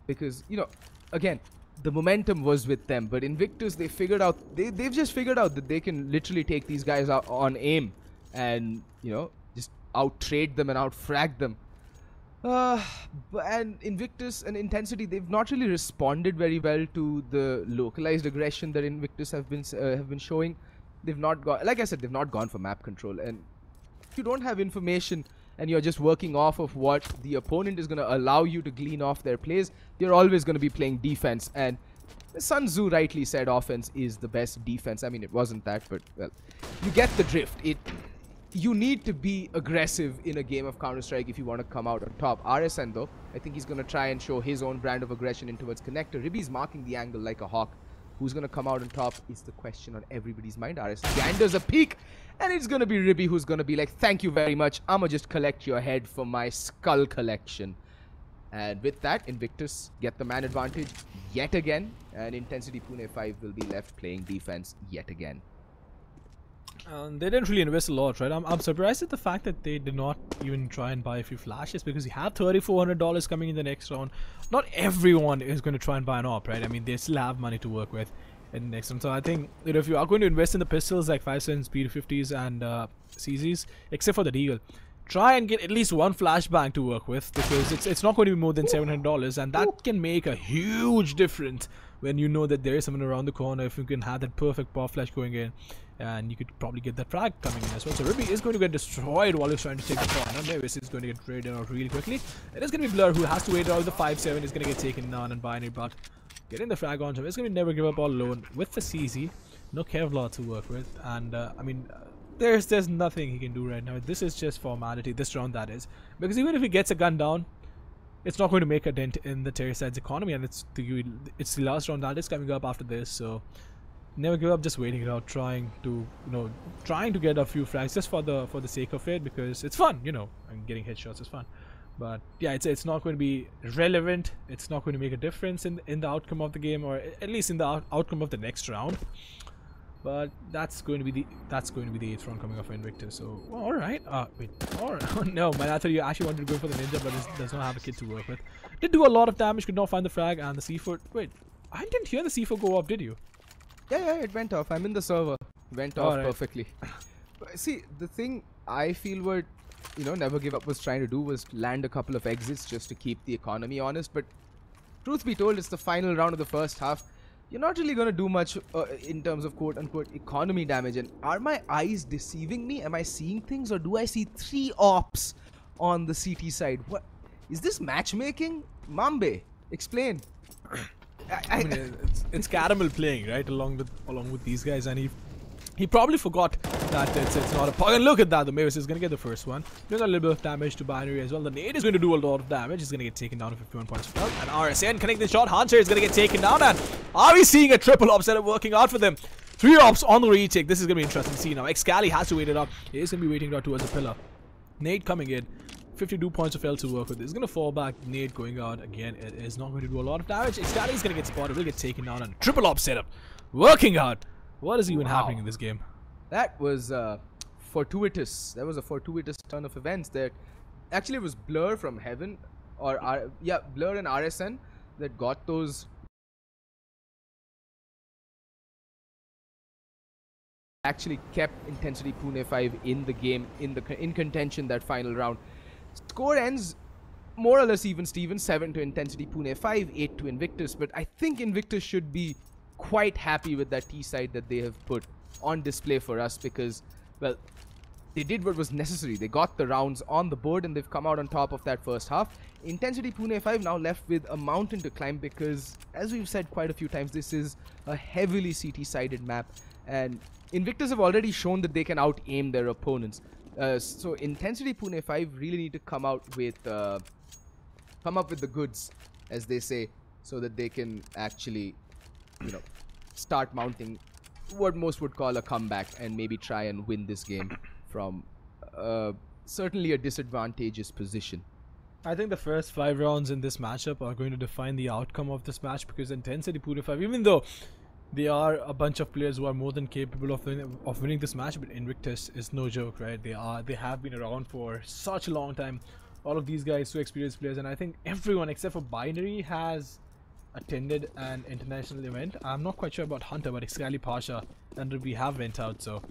because, you know, again, the momentum was with them. But Invictus, they figured out, they've just figured out that they can literally take these guys out on aim and, you know, just out-trade them and out-frag them. And Invictus and Intensity, they've not really responded very well to the localized aggression that Invictus have been showing. They've not gone, like I said, they've not gone for map control. And if you don't have information and you're just working off of what the opponent is going to allow you to glean off their plays, you're always going to be playing defense. And Sun Tzu rightly said offense is the best defense. I mean, it wasn't that, but, well, you get the drift. You need to be aggressive in a game of Counter-Strike if you want to come out on top. RSN, though, I think he's going to try and show his own brand of aggression in towards Connector. Ribby's marking the angle like a hawk. Who's going to come out on top is the question on everybody's mind. RSN ganders a peek, and it's going to be Ribby who's going to be like, thank you very much. I'ma just collect your head for my skull collection. And with that, Invictus get the man advantage yet again, and Intensity Pune5 will be left playing defense yet again. They didn't really invest a lot, right? I'm surprised at the fact that they did not even try and buy a few flashes, because you have $3,400 coming in the next round. Not everyone is going to try and buy an AWP, right? I mean, they still have money to work with in the next round. So I think that if you are going to invest in the pistols like 5-7 speed 50s and CZs, except for the deal, try and get at least one flashbang to work with, because it's not going to be more than $700, and that can make a huge difference when you know that there is someone around the corner. If you can have that perfect pop flash going in, and you could probably get that frag coming in as well. So Ribby is going to get destroyed while he's trying to take the corner. Davis is going to get traded out really quickly. It is going to be Blur who has to wait out the 5-7. Is going to get taken down, and Binary, but getting the frag on him. It's going to be Never Give Up all alone with the CZ. No Kevlar to work with, and I mean, there's nothing he can do right now. This is just formality, this round that is, because even if he gets a gun down, it's not going to make a dent in the Terraside's economy, and it's the last round that is coming up after this. So Never Give Up, just waiting it out, trying to get a few frags just for the sake of it, because it's fun, you know, and getting headshots is fun. But yeah, it's not going to be relevant. It's not going to make a difference in the outcome of the game, or at least in the outcome of the next round. But that's going to be the 8th round coming off Invictus. So well, all right. Wait. All right. Oh, no, man. I thought you actually wanted to go for the ninja, but it does not have a kid to work with. Did do a lot of damage. Could not find the frag and the C4. Wait, I didn't hear the C4 go off. Did you? Yeah, it went off. I'm in the server. Went off perfectly. See, the thing I feel what Never Give Up was trying to do was land a couple of exits just to keep the economy honest. But truth be told, it's the final round of the first half. You're not really going to do much in terms of quote-unquote economy damage. And are my eyes deceiving me? Am I seeing things, or do I see 3 ops on the CT side? What is this matchmaking? Mambe, explain. I mean, it's Caramel playing right along with these guys, and he probably forgot that it's not a pug. And look at that, the Mavis is going to get the first one. Doing a little bit of damage to Binary as well. The nade is going to do a lot of damage. He's going to get taken down to 51 points of health. And RSN connecting the shot. Hunter is going to get taken down. And are we seeing a triple op setup working out for them? 3 ops on the retake. This is going to be interesting to see now. Excali has to wait it up. He is going to be waiting out towards the pillar. Nade coming in. 52 points of health to work with. He's going to fall back. Nade going out again. It is not going to do a lot of damage. Excali is going to get spotted. Will get taken down. And triple op setup working out. What is even happening in this game? That was fortuitous. That was a fortuitous turn of events. That actually it was Blur from Heaven, or Blur and RSN that got those. Actually kept Intensity Pune5 in the game, in contention that final round. Score ends more or less even Steven, 7 to Intensity Pune5, 8 to Invictus. But I think Invictus should be quite happy with that T side that they have put on display for us, because, well, they did what was necessary. They got the rounds on the board, and they've come out on top of that first half. Intensity Pune5 now left with a mountain to climb, because, as we've said quite a few times, this is a heavily CT-sided map, and Invictus have already shown that they can out-aim their opponents. So Intensity Pune5 really need to come up with the goods, as they say, so that they can actually, start mounting what most would call a comeback, and maybe try and win this game from certainly a disadvantageous position. I think the first 5 rounds in this matchup are going to define the outcome of this match, because Intensity Pune5, even though they are a bunch of players who are more than capable of winning this match, but Invictus is no joke, right? They have been around for such a long time. All of these guys, so experienced players, and I think everyone except for Binary has attended an international event. I'm not quite sure about Hunter, but Excali, Pasha, and we have went out. So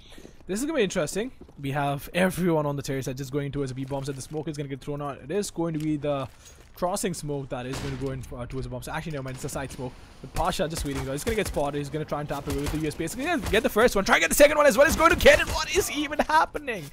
this is gonna be interesting. We have everyone on the terrace side just going towards the B bombs, and the smoke is gonna get thrown out. It is going to be the crossing smoke that is going to go in towards the bombs. Actually, never mind, it's a side smoke. But Pasha just waiting. He's gonna get spotted. He's gonna try and tap away with the USP. He's gonna get the first one. Try and get the second one as well. He's going to get it. What is even happening?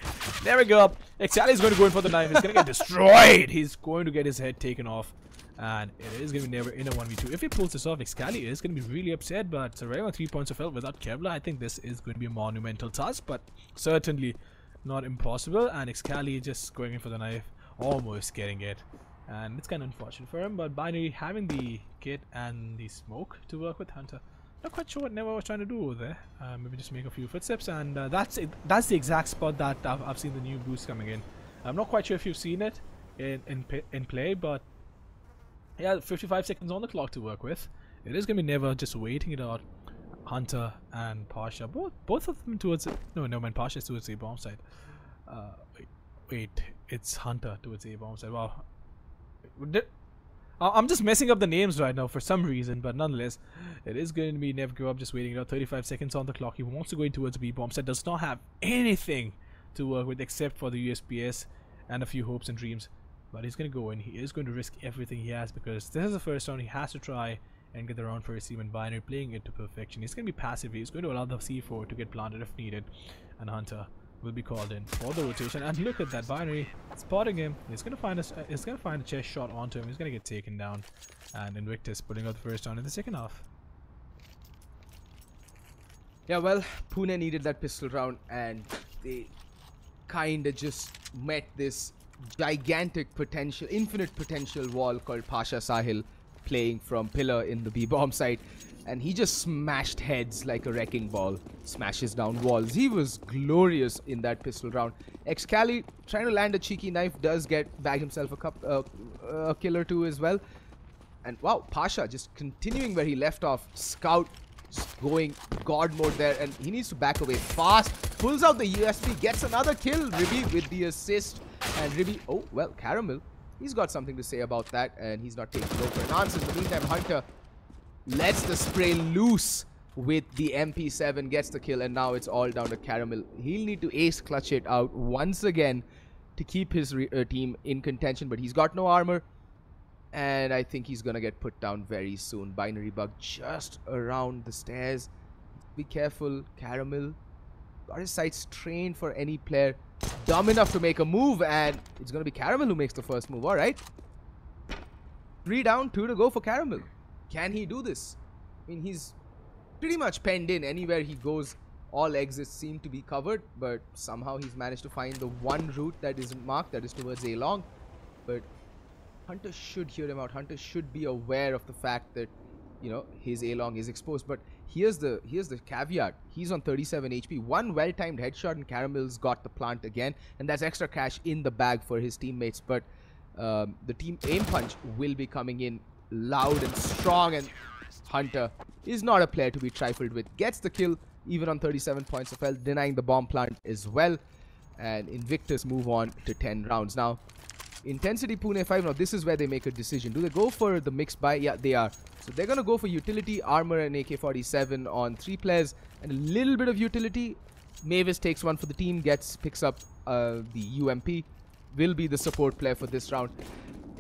There we go. Excali is going to go in for the knife. He's gonna get destroyed. He's going to get his head taken off. And it is going to be never in a 1v2. If he pulls this off, Excali is going to be really upset. But surviving on 3 points of health without Kevlar, I think this is going to be a monumental task. But certainly not impossible. And Excali just going in for the knife. Almost getting it. And it's kind of unfortunate for him. But Binary having the kit and the smoke to work with Hunter. Not quite sure what Neva was trying to do over there. Maybe just make a few footsteps. And that's it. That's the exact spot that I've seen the new boost coming in. I'm not quite sure if you've seen it in play. But yeah, 55 seconds on the clock to work with. It is going to be Neva just waiting it out. Hunter and Pasha, both of them towards no man, Pasha is towards the bomb side. Wait, it's Hunter towards the bomb side. Wow, I'm just messing up the names right now for some reason, but nonetheless, it is going to be Nev Go Up just waiting it out. 35 seconds on the clock. He wants to go in towards the B bomb side. Does not have anything to work with except for the USPS and a few hopes and dreams. But he's going to go in. He is going to risk everything he has because this is the first round. He has to try and get the round first, even Binary playing it to perfection. He's going to be passive. He's going to allow the C4 to get planted if needed. And Hunter will be called in for the rotation. And look at that, Binary spotting him. He's going to find a chest shot onto him. He's going to get taken down. And Invictus putting out the first round in the second half. Yeah, well, Pune needed that pistol round, and they kind of just met this gigantic potential, infinite potential wall called Pasha Sahil playing from pillar in the B bomb site, and he just smashed heads like a wrecking ball, smashes down walls. He was glorious in that pistol round. Excali trying to land a cheeky knife, does bag himself a kill or two as well. And wow, Pasha just continuing where he left off. Scout just going god mode there, and he needs to back away fast. Pulls out the USB, gets another kill. Ribby with the assist. And Ribby, oh well, Caramel, he's got something to say about that, and he's not taking no for an answer. In the meantime, Hunter lets the spray loose with the MP7, gets the kill, and now it's all down to Caramel. He'll need to ace clutch it out once again to keep his team in contention, but he's got no armor, and I think he's gonna get put down very soon. Binary bug just around the stairs. Be careful, Caramel. Got his sights trained for any player dumb enough to make a move, and it's gonna be Caramel who makes the first move. Alright, 3 down, 2 to go for Caramel. Can he do this? I mean, he's pretty much penned in. Anywhere he goes, all exits seem to be covered, but somehow he's managed to find the one route that isn't marked, that is towards A long. But Hunter should hear him out. Hunter should be aware of the fact that, you know, his A long is exposed. But here's the caveat. He's on 37 HP. One well-timed headshot and Caramel's got the plant again, and that's extra cash in the bag for his teammates. But the team aim punch will be coming in loud and strong, and Hunter is not a player to be trifled with. Gets the kill even on 37 points of health, denying the bomb plant as well. And Invictus move on to 10 rounds. Now, Intencity Pune5, now this is where they make a decision. Do they go for the mixed buy? Yeah, they are. So they're going to go for utility, armor, and AK-47 on 3 players, and a little bit of utility. Mavis takes one for the team, picks up the UMP, will be the support player for this round.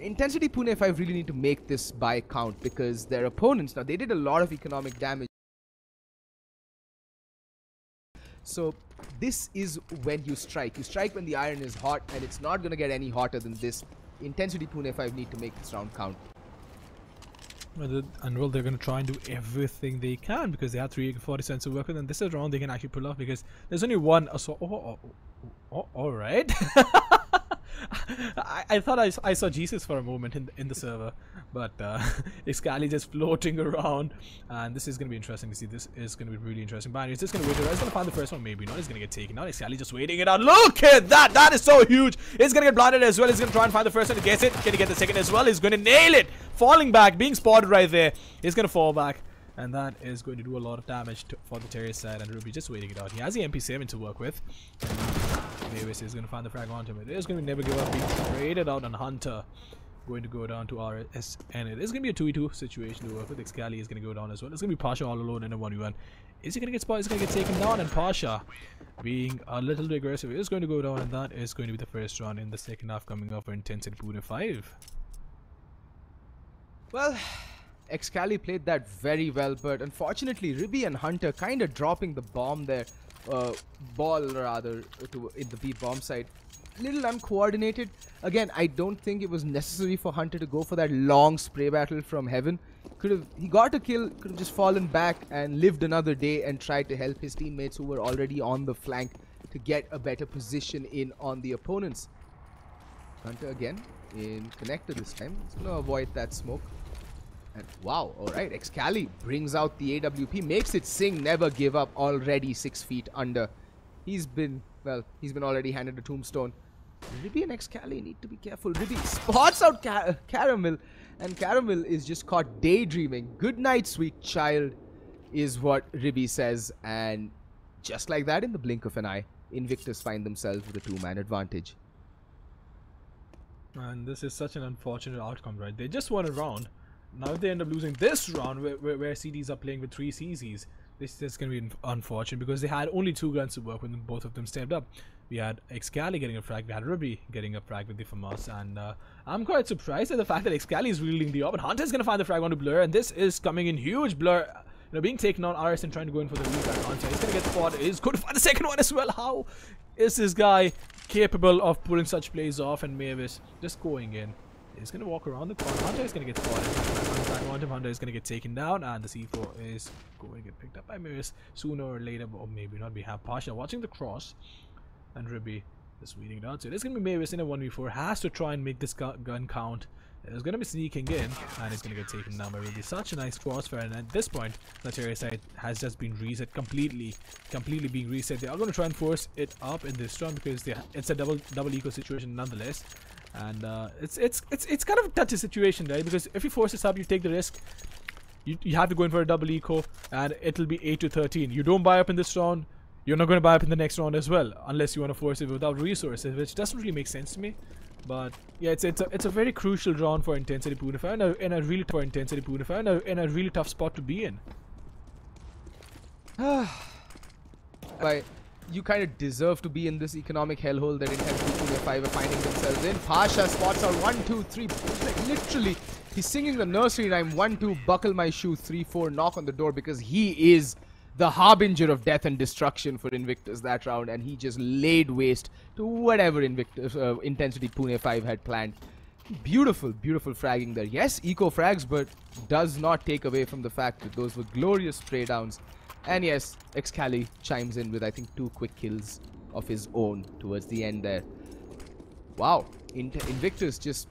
Intencity Pune5 really need to make this buy count, because their opponents, now they did a lot of economic damage. So this is when you strike. You strike when the iron is hot, and it's not going to get any hotter than this. Intencity Pune5 need to make this round count. And well, they're going to try and do everything they can, because they have 3 AK-47 to work with, and this is a round they can actually pull off, because there's only one assault. Alright. I thought I saw Jesus for a moment in the server, but Excali just floating around, and this is going to be interesting to see. This is going to be really interesting. Binary is just going to wait. He's going to find the first one, maybe not. He's going to get taken out. Excali just waiting it out. Look at that! That is so huge. He's going to get blinded as well. He's going to try and find the first one. He gets it. Can he get the second as well? He's going to nail it. Falling back, being spotted right there. He's going to fall back, and that is going to do a lot of damage for the terrorist side. And Ruby just waiting it out. He has the MP7 to work with. Mavis is going to find the frag onto him. It is going to never give up. Being traded out on Hunter. going to go down to RSN. It is going to be a 2v2 situation to work with. Excali is going to go down as well. It's going to be Pasha all alone in a 1v1. Is he going to get spotted? Is he going to get taken down? And Pasha, being a little bit aggressive, is going to go down, and that is going to be the first round in the second half coming up for Intensity Pune5. Well, Excali played that very well, but unfortunately Ribby and Hunter kind of dropping the bomb there, ball rather, in the B bomb side. Little uncoordinated. Again, I don't think it was necessary for Hunter to go for that long spray battle from heaven. He got a kill, could have just fallen back and lived another day and tried to help his teammates who were already on the flank to get a better position in on the opponents. Hunter again in connector this time. He's going to avoid that smoke. And wow, alright, Excali brings out the AWP, makes it sing, never give up, already 6 feet under. He's been already handed a tombstone. Ribby and Excali need to be careful. Ribby spots out Caramel, and Caramel is just caught daydreaming. Good night, sweet child, is what Ribby says. And just like that, in the blink of an eye, Invictus find themselves with a 2-man advantage. And this is such an unfortunate outcome, right? They just won a round. Now if they end up losing this round where CDs are playing with 3 CZs, this is going to be unfortunate because they had only 2 guns to work with and both of them stepped up. We had Excali getting a frag, we had Ribby getting a frag with the FAMAS, and I'm quite surprised at the fact that Excali is wielding the op, and Hunter is going to find the frag onto Blur, and this is coming in huge. Blur, being taken on, RS and trying to go in for the restart. Hunter is going to get spotted, is going to find the second one as well. How is this guy capable of pulling such plays off? And Mavis just going in. He's going to walk around the corner. Hunter is going to get spotted. Hunter is going to get taken down, and the C4 is going to get picked up by Mavis sooner or later, or maybe not. We have Pasha watching the cross, and Ribby is weeding it out. So it is going to be Mavis in a 1v4. Has to try and make this gun count. It's going to be sneaking in, and it's going to get taken down by Ribby. Such a nice crossfire, and at this point, the area side has just been reset completely being reset. They are going to try and force it up in this round because it's a double eco situation nonetheless. And it's kind of a touchy situation, right? Because if you force this up, you take the risk. You have to go in for a double eco, and it'll be 8-13. You don't buy up in this round, you're not going to buy up in the next round as well, unless you want to force it without resources, which doesn't really make sense to me. But yeah, it's a very crucial round for Intensity Pune5, and a really tough Intensity Pune5, and a really tough spot to be in. But you kind of deserve to be in this economic hellhole that Intensity Pune5 are finding themselves in. Pasha spots out 1, 2, 3. Like literally, he's singing the nursery rhyme. 1, 2, buckle my shoe. 3, 4, knock on the door, because he is the harbinger of death and destruction for Invictus that round, and he just laid waste to whatever Intensity Pune5 had planned. Beautiful, beautiful fragging there. Yes, eco frags, but does not take away from the fact that those were glorious spray downs. And yes, Excali chimes in with, I think, 2 quick kills of his own towards the end there. Wow, Invictus just,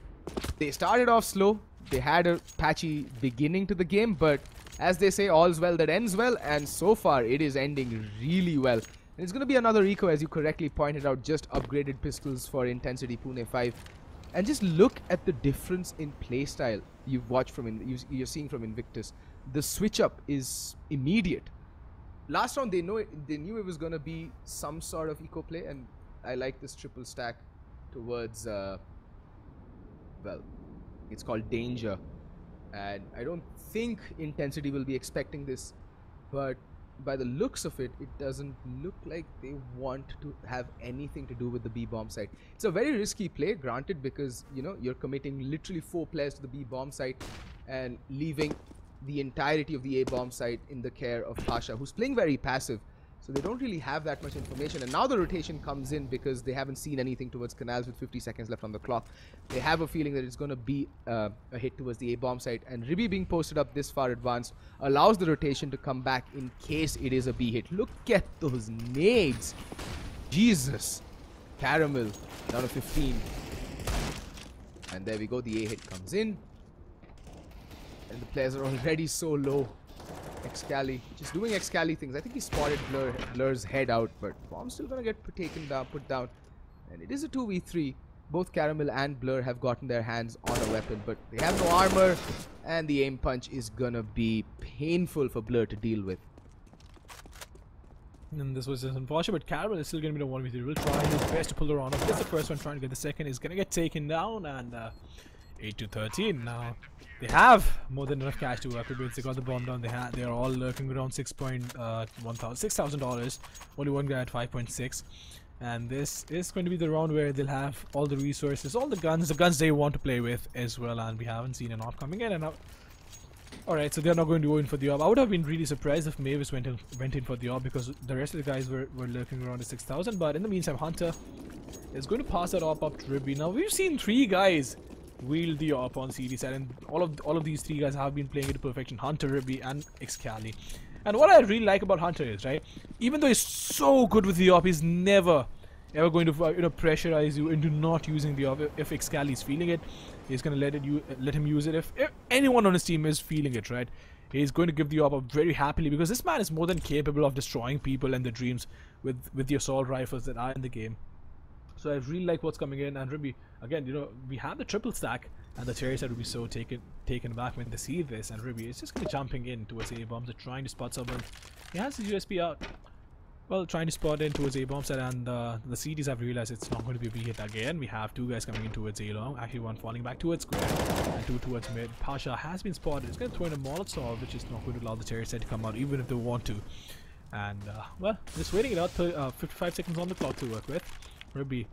they started off slow. They had a patchy beginning to the game, but as they say, all's well that ends well, and so far it is ending really well. And it's going to be another eco, as you correctly pointed out, just upgraded pistols for Intensity Pune5. And just look at the difference in playstyle you've watched from you're seeing from Invictus. The switch up is immediate. Last round they knew it was going to be some sort of eco play, and I like this triple stack towards well, it's called Danger, and I don't think Intensity will be expecting this, but by the looks of it, it doesn't look like they want to have anything to do with the B bomb site. It's a very risky play, granted, because you're committing literally 4 players to the B bomb site and leaving the entirety of the A bomb site in the care of Pasha, who's playing very passive, so they don't really have that much information. And now the rotation comes in because they haven't seen anything towards Canals with 50 seconds left on the clock. They have a feeling that it's going to be a hit towards the A bomb site, and Ribby being posted up this far advanced allows the rotation to come back in case it is a B hit. Look at those nades, Jesus. Caramel down to 15, and there we go, the A hit comes in. And the players are already so low. Excali just doing Excali things. I think he spotted Blur's head out, but bomb's still gonna get put down. And it is a 2v3. Both Caramel and Blur have gotten their hands on a weapon, but they have no armor, and the aim punch is gonna be painful for Blur to deal with. And this was just unfortunate, but Caramel is still gonna be the 1v3. Will try his best to pull the round off. Gets the first one, trying to get the second. Is gonna get taken down, and 8-13 now. They have more than enough cash to work with. They got the bomb down. They are all lurking around $6,000. Only one guy at 5.6. And this is going to be the round where they'll have all the resources, all the guns they want to play with as well. And we haven't seen an AWP coming in and out. Alright, so they're not going to go in for the AWP. I would have been really surprised if Mavis went in for the AWP, because the rest of the guys were lurking around at 6,000. But in the meantime, Hunter is going to pass that AWP up to Ribby. Now we've seen 3 guys wield the AWP on CD side, and all of these 3 guys have been playing it to perfection. Hunter, Ribby, and Excali. And what I really like about Hunter is, right, even though he's so good with the AWP, he's never ever going to pressurize you into not using the AWP. If Excali is feeling it, he's going to let him use it. If anyone on his team is feeling it, right, he's going to give the AWP up very happily, because this man is more than capable of destroying people and their dreams with the assault rifles that are in the game. So I really like what's coming in. And Ribby, again, we have the triple stack, and the Cherry side will be so taken back when they see this. And Ribby is just going to jumping in towards A-bombs. They're trying to spot someone. He has his USP out. Well, trying to spot in towards A-bomb side, and the CDs have realized it's not going to be a B-hit again. We have 2 guys coming in towards A-long. Actually, 1 falling back towards square, and 2 towards mid. Pasha has been spotted. He's going to throw in a Molotov, which is not going to allow the Cherry side to come out, even if they want to. And, well, just waiting it out. 55 seconds on the clock to work with. Ribby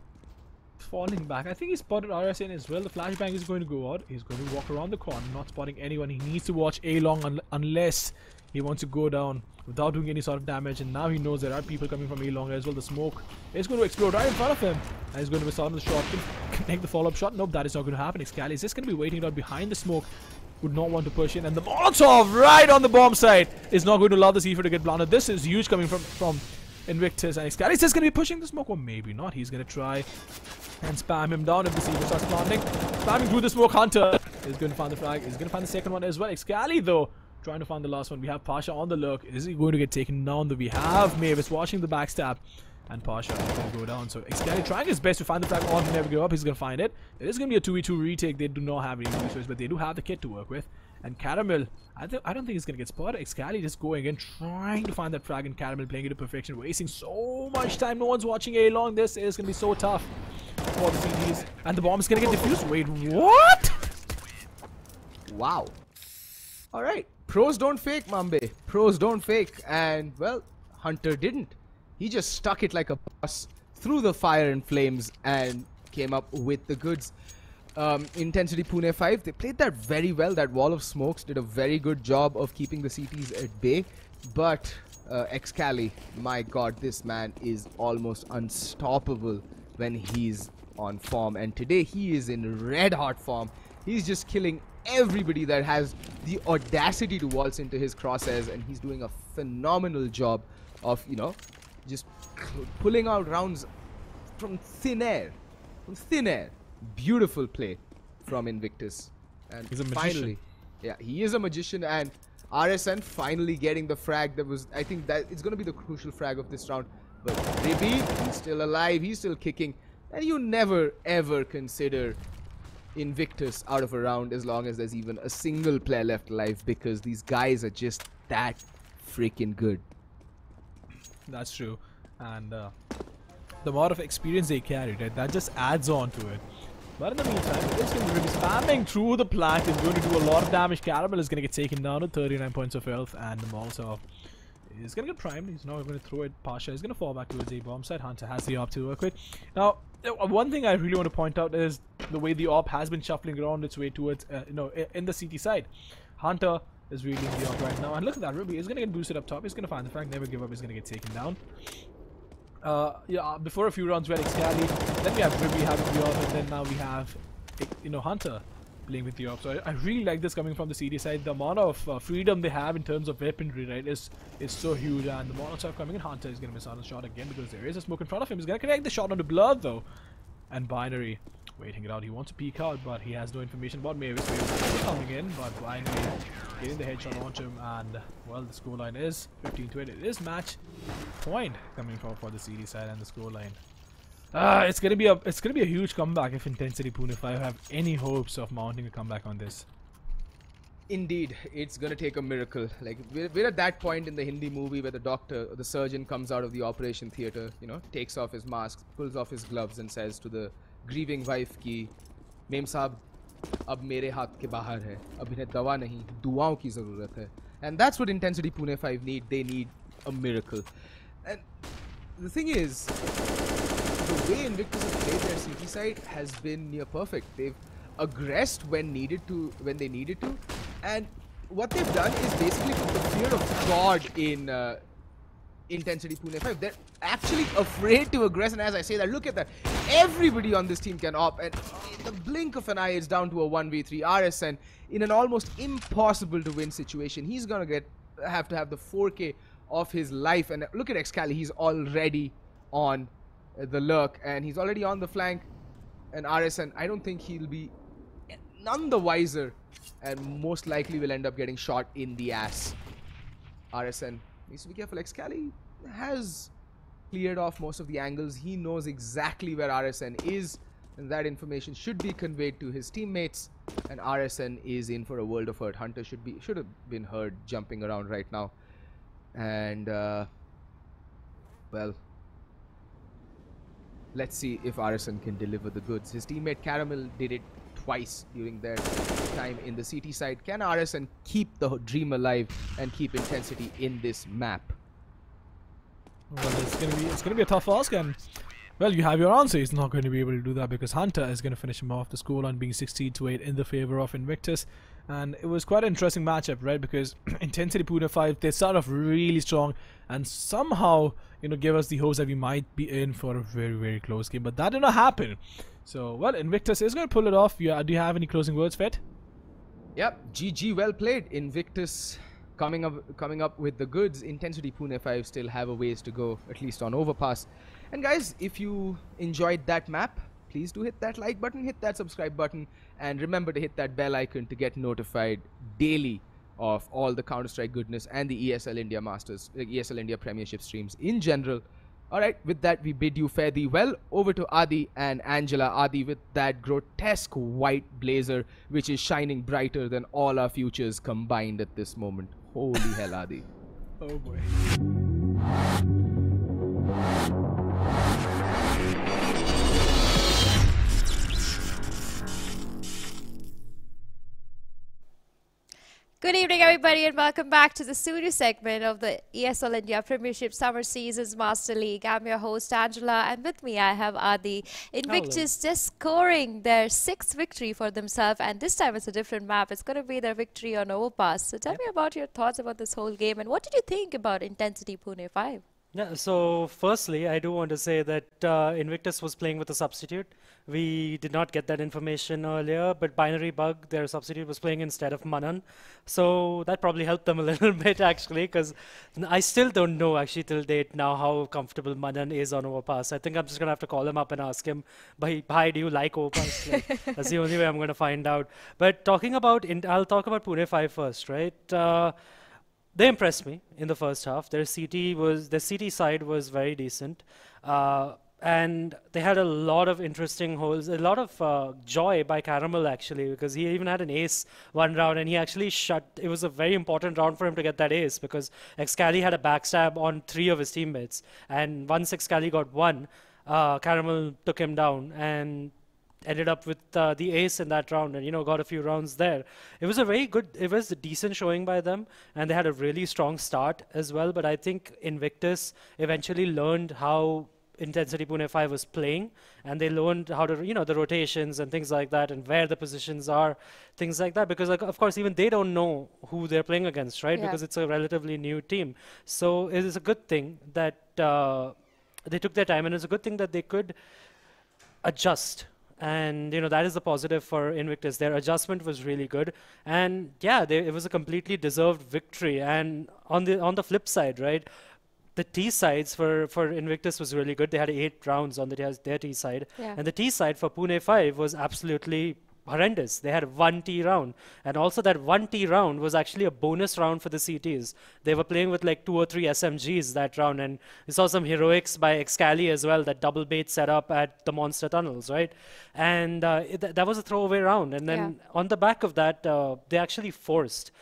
falling back. I think he spotted RS in as well. The flashbang is going to go out. He's going to walk around the corner, not spotting anyone. He needs to watch A-long unless he wants to go down without doing any sort of damage. And now he knows there are people coming from A-long as well. The smoke is going to explode right in front of him, and he's going to miss out on the shot. Connect the follow-up shot. Nope, that is not going to happen. Excali is just going to be waiting it out behind the smoke. Would not want to push in, and the Molotov right on the bomb side is not going to allow the C4 to get planted. This is huge coming from Invictus, and Excali is just going to be pushing the smoke, or maybe not. He's going to try and spam him down if the C4 starts planting. Spamming through the smoke. Hunter is going to find the frag. He's going to find the second one as well. Excali, though, trying to find the last one. We have Pasha on the lurk. Is he going to get taken down? Though we have Mavis watching the backstab, and Pasha is going to go down. So Excali trying his best to find the frag on, never give up. He's going to find it. It is going to be a 2v2 retake. They do not have any resources, but they do have the kit to work with. And Caramel, I don't think he's going to get spotted. Excali just going in, trying to find that frag, and Caramel playing it to perfection, wasting so much time. No one's watching A-long. This is going to be so tough for the CDs. And the bomb is going to get defused. Wait, what? Wow. Alright. Pros don't fake, Mambe. Pros don't fake. And, well, Hunter didn't. He just stuck it like a boss through the fire and flames and came up with the goods. Intencity Pune5, they played that very well. That wall of smokes did a very good job of keeping the CTs at bay. But Excali, my god, this man is almost unstoppable when he's on form. And today he is in red hot form. He's just killing everybody that has the audacity to waltz into his crosshairs, and he's doing a phenomenal job of, just pulling out rounds from thin air. Beautiful play from Invictus. And he's a finally, magician. Yeah, he is a magician, and RSN finally getting the frag that was, I think that it's going to be the crucial frag of this round. But Ribby, he's still alive, he's still kicking, and you never ever consider Invictus out of a round as long as there's even a single player left alive, because these guys are just that freaking good. That's true. And the amount of experience they carry, right, that just adds on to it. But in the meantime, it's going to be spamming through the plank. It's going to do a lot of damage. Caramel is going to get taken down to 39 points of health, and the Molotov is going to get primed. He's now going to throw it. Pasha is going to fall back towards a bomb side. Hunter has the AWP to work with. Now, one thing I really want to point out is the way the AWP has been shuffling around its way towards, in the CT side. Hunter is really in the AWP right now, and look at that. Ruby is going to get boosted up top. He's going to find the frag. Never give up. He's going to get taken down. Before a few rounds, we had Excali. Then we have Ruby having the AWP, and then now we have, Hunter playing with the AWP. So I really like this coming from the CD side. The amount of freedom they have in terms of weaponry, right, is so huge. And the Molotov coming in, Hunter is going to miss out on the shot again because there is a smoke in front of him. He's going to connect the shot onto Blood, though. And Binary waiting it out. He wants to peek out, but he has no information about Mavis. Mavis is coming in, but Binary getting the headshot onto him. And, well, the scoreline is 15-8. It is match point coming for the CD side, and the scoreline. It's gonna be a huge comeback if Intencity Pune5 have any hopes of mounting a comeback on this. Indeed, it's gonna take a miracle. Like we're at that point in the Hindi movie where the doctor, or the surgeon, comes out of the operation theater, takes off his mask, pulls off his gloves, and says to the grieving wife, "Ki, Mem Saab, अब मेरे हाथ के बाहर है, अब इन्हें दवा नहीं, दुआओं की ज़रूरत है. And that's what Intensity Pune5 need. They need a miracle. And the thing is, the way Invictus have played their CT side has been near perfect. They've aggressed when they needed to, and what they've done is basically put the fear of God in Intensity Pune5. They're actually afraid to aggress, and as I say that, look at that. Everybody on this team can op, and in the blink of an eye, it's down to a 1v3. RSN in an almost impossible to win situation. He's gonna have to have the 4K of his life, and look at Excali. He's already on the lurk, and he's already on the flank. And RSN, I don't think he'll be none the wiser, and most likely will end up getting shot in the ass. RSN needs to be careful. Excali has cleared off most of the angles. He knows exactly where RSN is, and that information should be conveyed to his teammates. And RSN is in for a world of hurt. Hunter should have been heard jumping around right now. And well, let's see if RSN can deliver the goods. His teammate Caramel did it twice during their time in the CT side. Can RSN keep the dream alive and keep intensity in this map? Well, it's gonna be a tough ask, and well, you have your answer. He's not going to be able to do that because Hunter is going to finish him off the scoreline being 16-8 in the favor of Invictus. And it was quite an interesting matchup, right? Because Intensity Pune5, they start off really strong and somehow, give us the hopes that we might be in for a very, very close game. But that did not happen. So, well, Invictus is going to pull it off. Do you have any closing words, Fet? Yep, GG, well played. Invictus coming up with the goods. Intensity Pune5 still have a ways to go, at least on Overpass. And guys, if you enjoyed that map, please do hit that like button, hit that subscribe button, and remember to hit that bell icon to get notified daily of all the Counter-Strike goodness and the ESL India Masters, ESL India Premiership streams in general. Alright, with that we bid you fare thee well. Over to Adi and Angela. Adi with that grotesque white blazer which is shining brighter than all our futures combined at this moment. Holy hell, Adi. Oh boy. Good evening, everybody, and welcome back to the studio segment of the ESL India Premiership Summer Seasons Master League. I'm your host, Angela, and with me I have Adi. Invictus just scoring their 6th victory for themselves, and this time it's a different map. It's going to be their victory on Overpass. So tell me about your thoughts about this whole game, and what did you think about Intensity Pune5? Yeah, so firstly, I do want to say that Invictus was playing with a substitute. We did not get that information earlier, but Binary Bug, their substitute, was playing instead of Manan. So that probably helped them a little bit, actually, because I still don't know, actually, till date now how comfortable Manan is on Overpass. I think I'm just going to have to call him up and ask him, "Bhai, do you like Overpass?" That's the only way I'm going to find out. But talking about, I'll talk about Pune5 first, right? They impressed me in the first half. Their CT side was very decent. And they had a lot of interesting holes, a lot of joy by Caramel, actually, because he even had an ace one round, and he actually it was a very important round for him to get that ace, because Excali had a backstab on 3 of his teammates, and once Excali got 1, Caramel took him down and ended up with the ace in that round, and got a few rounds there. It was a decent showing by them, and they had a really strong start as well. But I think Invictus eventually learned how Intensity Pune5 was playing, and they learned how to, the rotations and things like that, and where the positions are, things like that, because of course even they don't know who they're playing against, right? Yeah. Because it's a relatively new team. So it is a good thing that they took their time, and it's a good thing that they could adjust. And that is the positive for Invictus. Their adjustment was really good, and yeah, it was a completely deserved victory. And on the flip side, right, the T sides for Invictus was really good. They had 8 rounds on their T side, and the T side for Pune5 was absolutely horrendous. They had 1 T round, and also that 1 T round was actually a bonus round for the CTs. They were playing with like 2 or 3 SMGs that round, and we saw some heroics by Excali as well, that double bait set up at the monster tunnels, right? And that was a throwaway round, and then on the back of that, they actually forced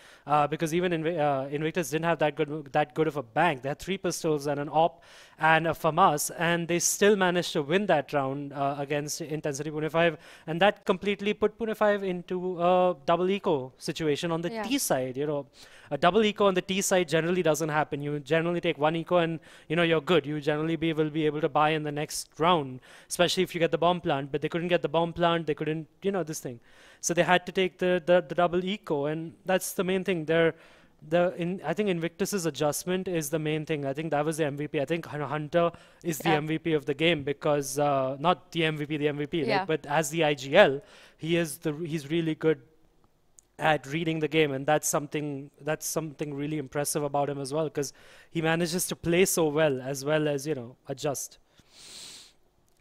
because even Invictus didn't have that good of a bank. They had 3 pistols and an op and a FAMAS, and they still managed to win that round against Intensity Pune5, and that completely put Pune5 into a double eco situation on the T side. You know, a double eco on the T side generally doesn't happen. You generally take 1 eco and you're good. You generally will be able to buy in the next round, especially if you get the bomb plant. But they couldn't get the bomb plant. They couldn't, this thing. So they had to take the double eco, and that's the main thing. I think Invictus's adjustment is the main thing. I think that was the MVP. I think Hunter is the MVP of the game because not the MVP, like, but as the IGL, he's really good at reading the game, and that's something really impressive about him as well, because he manages to play so well as adjust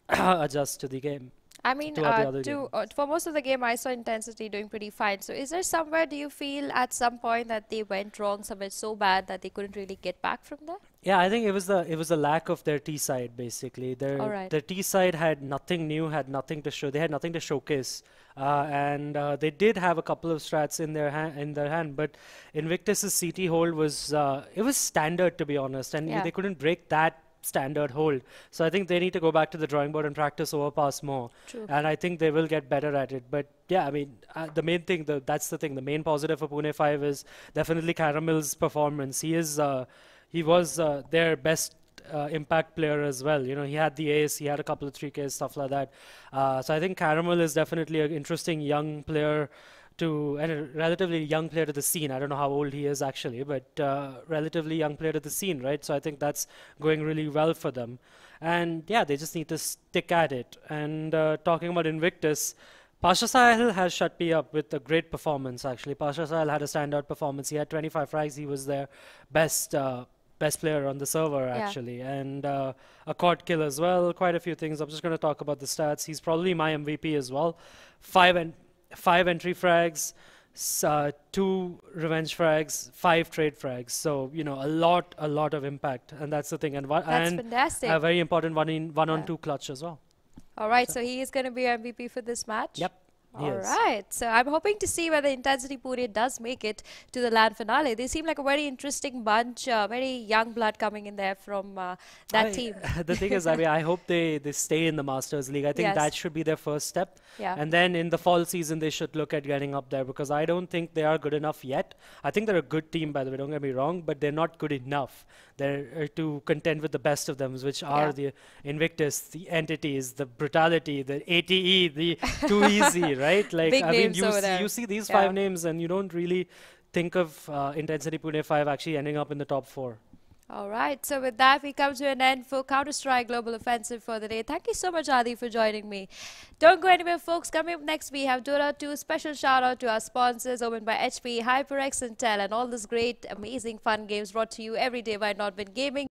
adjust to the game. I mean, for most of the game, I saw Intensity doing pretty fine. So is there somewhere, do you feel at some point that they went wrong, somewhere so bad that they couldn't really get back from there? Yeah, I think it was the lack of their T side, basically. Their T side had nothing new, had nothing to show. They had nothing to showcase, and they did have a couple of strats in their hand. But Invictus's CT hold was it was standard, to be honest, and they couldn't break that standard hold. So I think they need to go back to the drawing board and practice overpass more. True. And I think they will get better at it. But yeah, I mean, the main thing, that's the thing. The main positive for Pune5 is definitely Caramel's performance. He was their best impact player as well. He had the ace, he had a couple of 3Ks, stuff like that. So I think Caramel is definitely an interesting young player and a relatively young player to the scene. I don't know how old he is actually, but relatively young player to the scene, right? So I think that's going really well for them. And yeah, they just need to stick at it. And talking about Invictus, Pasha Sahil has shut me up with a great performance, actually. Pasha Sahil had a standout performance. He had 25 frags. He was their best player on the server, actually. And a quad kill as well, quite a few things. I'm just going to talk about the stats. He's probably my MVP as well. 5 entry frags, 2 revenge frags, 5 trade frags. So, a lot of impact. And that's the thing. And that's fantastic. A very important one on 2 clutch as well. All right, so he is going to be MVP for this match? Yep. All right, so I'm hoping to see whether Intensity Pune does make it to the LAN finale. They seem like a very interesting bunch, very young blood coming in there from that team. The thing is, I hope they stay in the Masters League. I think that should be their first step. Yeah. And then in the fall season, they should look at getting up there, because I don't think they are good enough yet. I think they're a good team, by the way, don't get me wrong, but they're not good enough. They're to contend with the best of them, which are the Invictus, the Entities, the Brutality, the ATE, the Too Easy, right? Like, Big I mean, names you see these 5 names and you don't really think of Intensity Pune5 actually ending up in the top 4. All right, so with that, we come to an end for Counter-Strike Global Offensive for the day. Thank you so much, Adi, for joining me. Don't go anywhere, folks. Coming up next, we have Dota 2. Special shout-out to our sponsors, owned by HP, HyperX, Intel, and all this great, amazing, fun games brought to you every day by Nodwin Gaming.